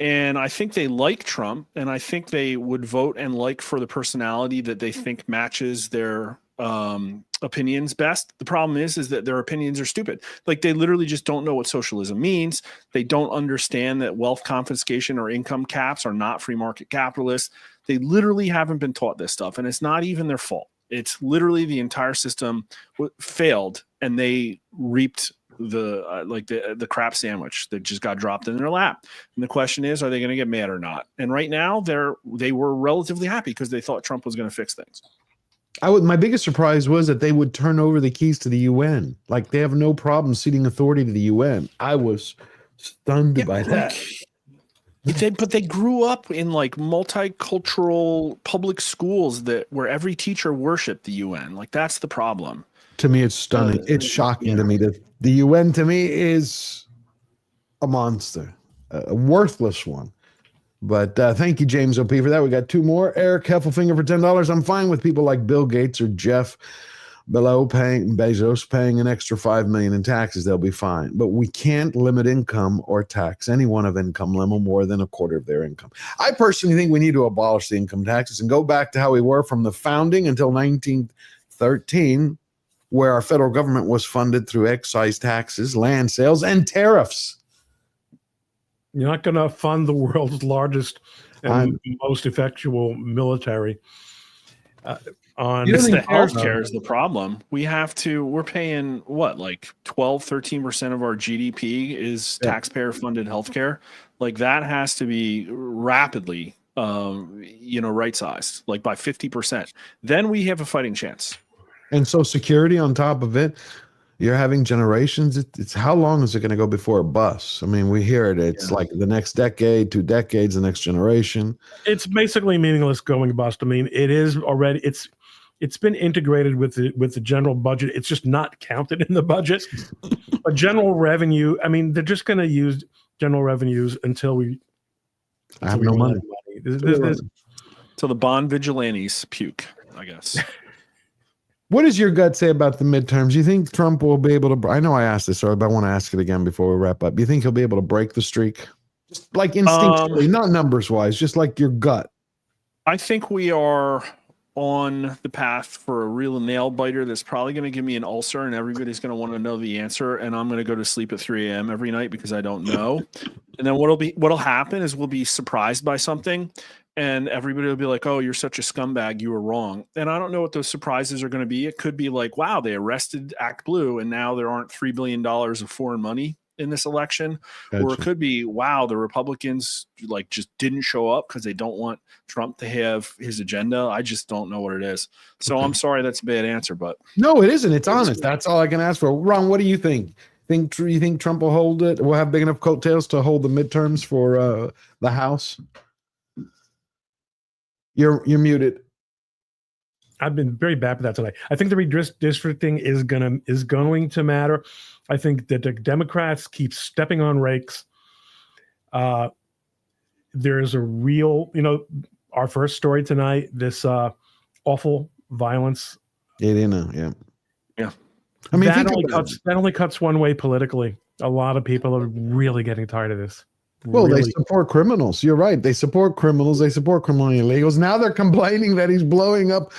And I think they like Trump, and I think they would vote and like for the personality that they think matches their opinions best. The problem is that their opinions are stupid. Like, they literally just don't know what socialism means. They don't understand that wealth confiscation or income caps are not free market capitalists. They literally haven't been taught this stuff, and it's not even their fault. It's literally the entire system failed, and they reaped the crap sandwich that just got dropped in their lap. And the question is, are they going to get mad or not? And right now they were relatively happy because they thought Trump was going to fix things. My biggest surprise was that they would turn over the keys to the UN. Like, they have no problem ceding authority to the UN. I was stunned by that. But they grew up in like multicultural public schools where every teacher worshiped the UN. Like, that's the problem. To me, it's stunning. It's shocking to me that the UN, to me, is a monster, a worthless one. But thank you, James OP, for that. We got two more. Eric Heffelfinger for $10. I'm fine with people like Bill Gates or Jeff Bezos paying an extra $5 million in taxes. They'll be fine. But we can't limit income or tax anyone of income level more than a quarter of their income. I personally think we need to abolish the income taxes and go back to how we were from the founding until 1913, where our federal government was funded through excise taxes, land sales, and tariffs. You're not going to fund the world's largest and most effectual military on the healthcare is the problem. We're paying what, like 12-13% of our GDP is taxpayer funded healthcare. Like, that has to be rapidly right sized, like by 50%. Then we have a fighting chance. And so security on top of it, you're having generations. It's how long is it going to go before it busts? I mean, we hear it. It's like the next decade, 2 decades, the next generation. It's basically meaningless going bust. I mean, it is already. It's been integrated with the general budget. It's just not counted in the budget. But general revenue, I mean, they're just going to use general revenues until we. I have no money. So the bond vigilantes puke, I guess. What does your gut say about the midterms? Do you think Trump will be able to? I know I asked this earlier, but I want to ask it again before we wrap up. Do you think he'll be able to break the streak? Just like instinctively, not numbers wise, just like your gut. I think we are on the path for a real nail biter that's probably going to give me an ulcer, and everybody's going to want to know the answer, and I'm going to go to sleep at 3 a.m. every night because I don't know. And then what'll happen is we'll be surprised by something, and everybody will be like, "Oh, you're such a scumbag, you were wrong." And I don't know what those surprises are going to be. It could be like, "Wow, they arrested Act Blue, and now there aren't $3 billion of foreign money in this election, or it could be, wow, the Republicans like just didn't show up because they don't want Trump to have his agenda. I just don't know what it is. So I'm sorry, that's a bad answer, but no, it isn't. It's honest. That's all I can ask for. Ron, what do you think? You think Trump will hold it? Will have big enough coattails to hold the midterms for the House? You're muted. I've been very bad for that tonight. I think the redistricting is going to matter. I think that the Democrats keep stepping on rakes. There is a real, our first story tonight, this awful violence. Yeah, they know. Yeah. Yeah. I mean, that only cuts one way politically. A lot of people are really getting tired of this. Well, they support criminals. You're right. They support criminals. They support criminal illegals. Now they're complaining that he's blowing up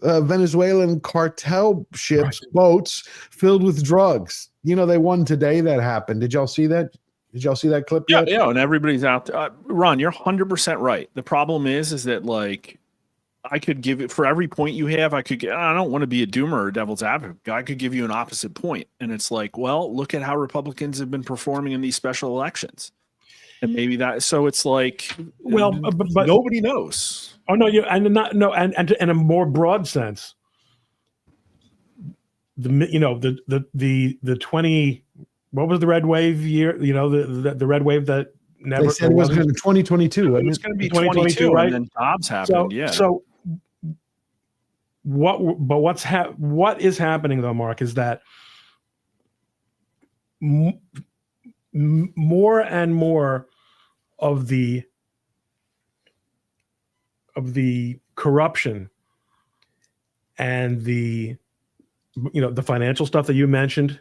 Venezuelan cartel ships, boats filled with drugs. They won today. That happened. Did y'all see that? Did y'all see that clip? Yeah, yeah. And everybody's out there. Ron, you're 100% right. The problem is that like I could give it for every point you have. I don't want to be a doomer or devil's advocate. I could give you an opposite point, and it's like, well, look at how Republicans have been performing in these special elections. And maybe that, so it's like, well, but nobody knows. Oh no, and in a more broad sense, the 20, what was the red wave year? The red wave that never. They said it was going to be 2022. It was going to be 2022, right? And then Dobbs happened. So what is happening though, Mark, is that more and more of the corruption and the financial stuff that you mentioned,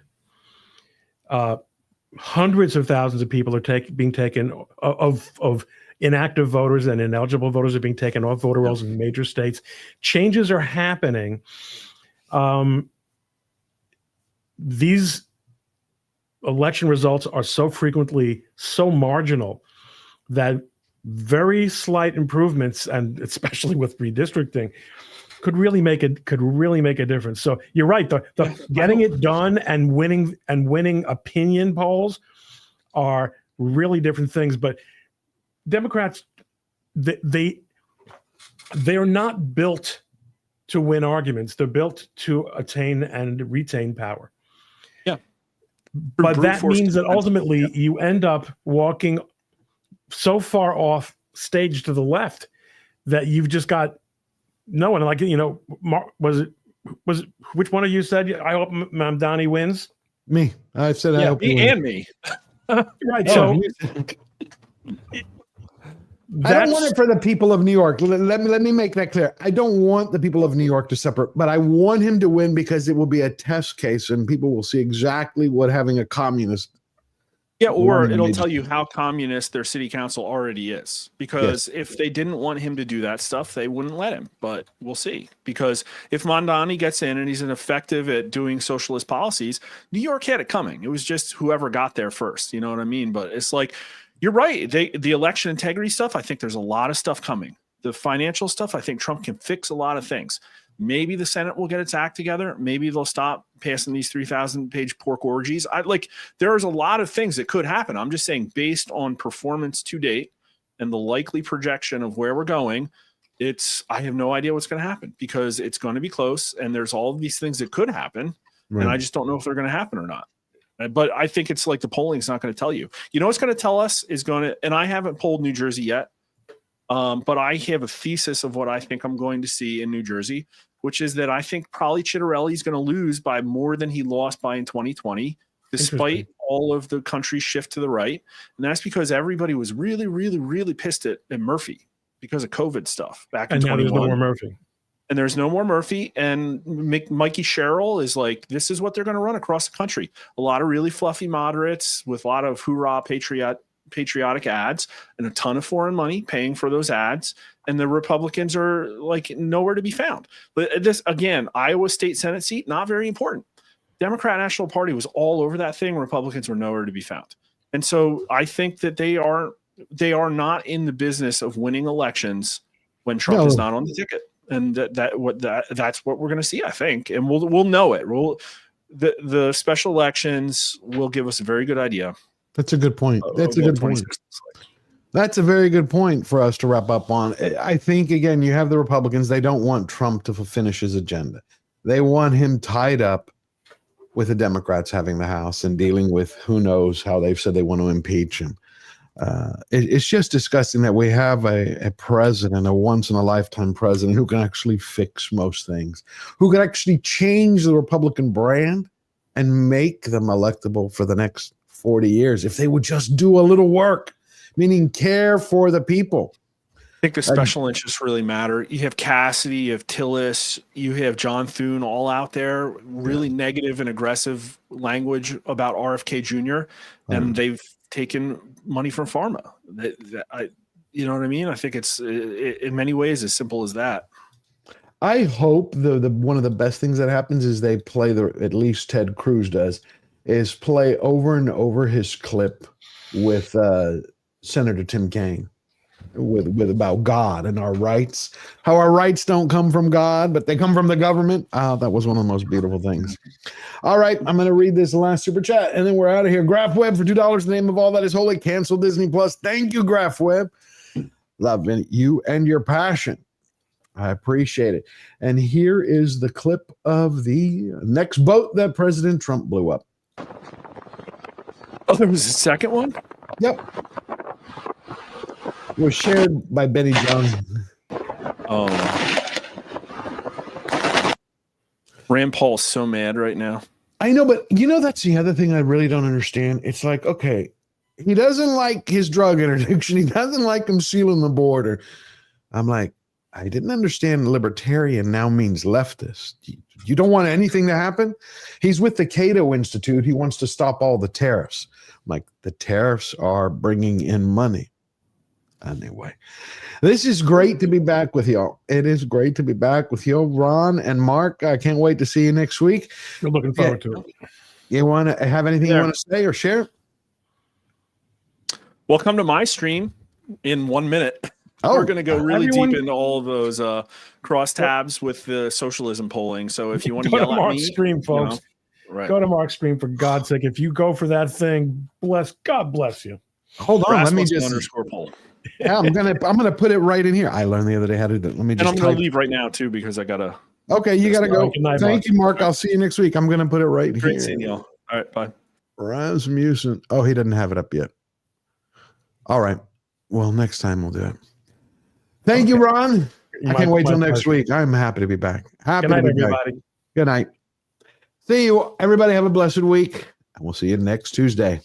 hundreds of thousands of people are being taken of inactive voters and ineligible voters are being taken off voter rolls in major states. Changes are happening. These election results are so frequently so marginal that very slight improvements, and especially with redistricting, could really make a difference. So you're right. The getting it done and winning opinion polls are really different things. But Democrats, they're not built to win arguments. They're built to attain and retain power. Yeah. But that means that ultimately you end up walking so far off stage to the left that you've just got no one. Like, was it which one of you said, I hope Mamdani wins? Me. I said, I hope me and me. Right. So I don't want it for the people of New York. Let me make that clear. I don't want the people of New York to separate, but I want him to win because it will be a test case and people will see exactly what having a communist. Yeah, or it'll tell you how communist their city council already is. Because if they didn't want him to do that stuff, they wouldn't let him. But we'll see. Because if Mamdani gets in and he's effective at doing socialist policies, New York had it coming. It was just whoever got there first. You know what I mean? But it's like, you're right. The election integrity stuff, I think there's a lot of stuff coming. The financial stuff, I think Trump can fix a lot of things. Maybe the Senate will get its act together. Maybe they'll stop passing these 3,000-page pork orgies. There's a lot of things that could happen. I'm just saying, based on performance to date and the likely projection of where we're going, I have no idea what's going to happen because it's going to be close, and there's all of these things that could happen, and I just don't know if they're going to happen or not. But I think it's like the polling's not going to tell you. You know what's going to tell us is and I haven't polled New Jersey yet, but I have a thesis of what I think I'm going to see in New Jersey, which is that I think probably Chitterelli is going to lose by more than he lost by in 2020, despite all of the country's shift to the right. And that's because everybody was really, really, really pissed at Murphy because of COVID stuff back in 2021. And now there's no more Murphy. And there's no more Murphy. And Mikey Sherrill is like, this is what they're going to run across the country. A lot of really fluffy moderates with a lot of hoorah patriotic ads and a ton of foreign money paying for those ads. And the Republicans are like nowhere to be found. But this, again, Iowa State Senate seat, not very important. Democrat National Party was all over that thing. Republicans were nowhere to be found. And so I think that they are not in the business of winning elections when Trump is not on the ticket. And that's what we're going to see, I think. And we'll know it. the special elections will give us a very good idea. That's a good point. That's a good point. That's a very good point for us to wrap up on. I think, again, you have the Republicans. They don't want Trump to finish his agenda. They want him tied up with the Democrats having the House and dealing with who knows how they've said they want to impeach him. It's just disgusting that we have a president, a once-in-a-lifetime president who can actually fix most things, who can actually change the Republican brand and make them electable for the next 40 years if they would just do a little work. Meaning care for the people. I think the special interests really matter. You have Cassidy, you have Tillis, you have John Thune all out there, really negative and aggressive language about RFK Jr. And they've taken money from pharma. You know what I mean? I think it's in many ways as simple as that. I hope the one of the best things that happens is they play at least Ted Cruz does, is play over and over his clip with Senator Tim Kaine with about God and our rights, how our rights don't come from God, but they come from the government. That was one of the most beautiful things. All right, I'm going to read this last super chat, and then we're out of here. Graph Web for $2, the name of all that is holy. Cancel Disney Plus. Thank you, Graph Web. Love you and your passion. I appreciate it. And here is the clip of the next boat that President Trump blew up. Oh, there was a second one? Yep. It was shared by Benny Johnson. Oh. Rand Paul's so mad right now. I know, but that's the other thing I really don't understand. It's like, okay, he doesn't like his drug interdiction. He doesn't like him sealing the border. I'm like, I didn't understand libertarian now means leftist. You don't want anything to happen? He's with the Cato Institute. He wants to stop all the tariffs. I'm like, the tariffs are bringing in money. Anyway, this is great to be back with y'all. It is great to be back with you, Ron and Mark. I can't wait to see you next week. We're looking forward to it. You want to have anything you want to say or share? Well, come to my stream in 1 minute. We're going to go really deep into all of those crosstabs with the socialism polling. So if you want to yell at Mark's me, stream, folks. Right. Go to Mark's stream, for God's sake. If you go for that thing, God bless you. Hold on, let me just underscore poll. Yeah, I'm gonna put it right in here. I learned the other day how to do it. Let me just. And I'm gonna leave right now too because I gotta. Okay, you gotta go. Night, Thank you, Mark. I'll see you next week. I'm gonna put it right Great here. seeing y'all. All right, bye. Rasmussen. Oh, he doesn't have it up yet. All right. Well, next time we'll do it. Thank you, Ron. I can't wait till next week. I'm happy to be back. Happy Good night, to be everybody. back. Good night. See you. Everybody have a blessed week. And we'll see you next Tuesday.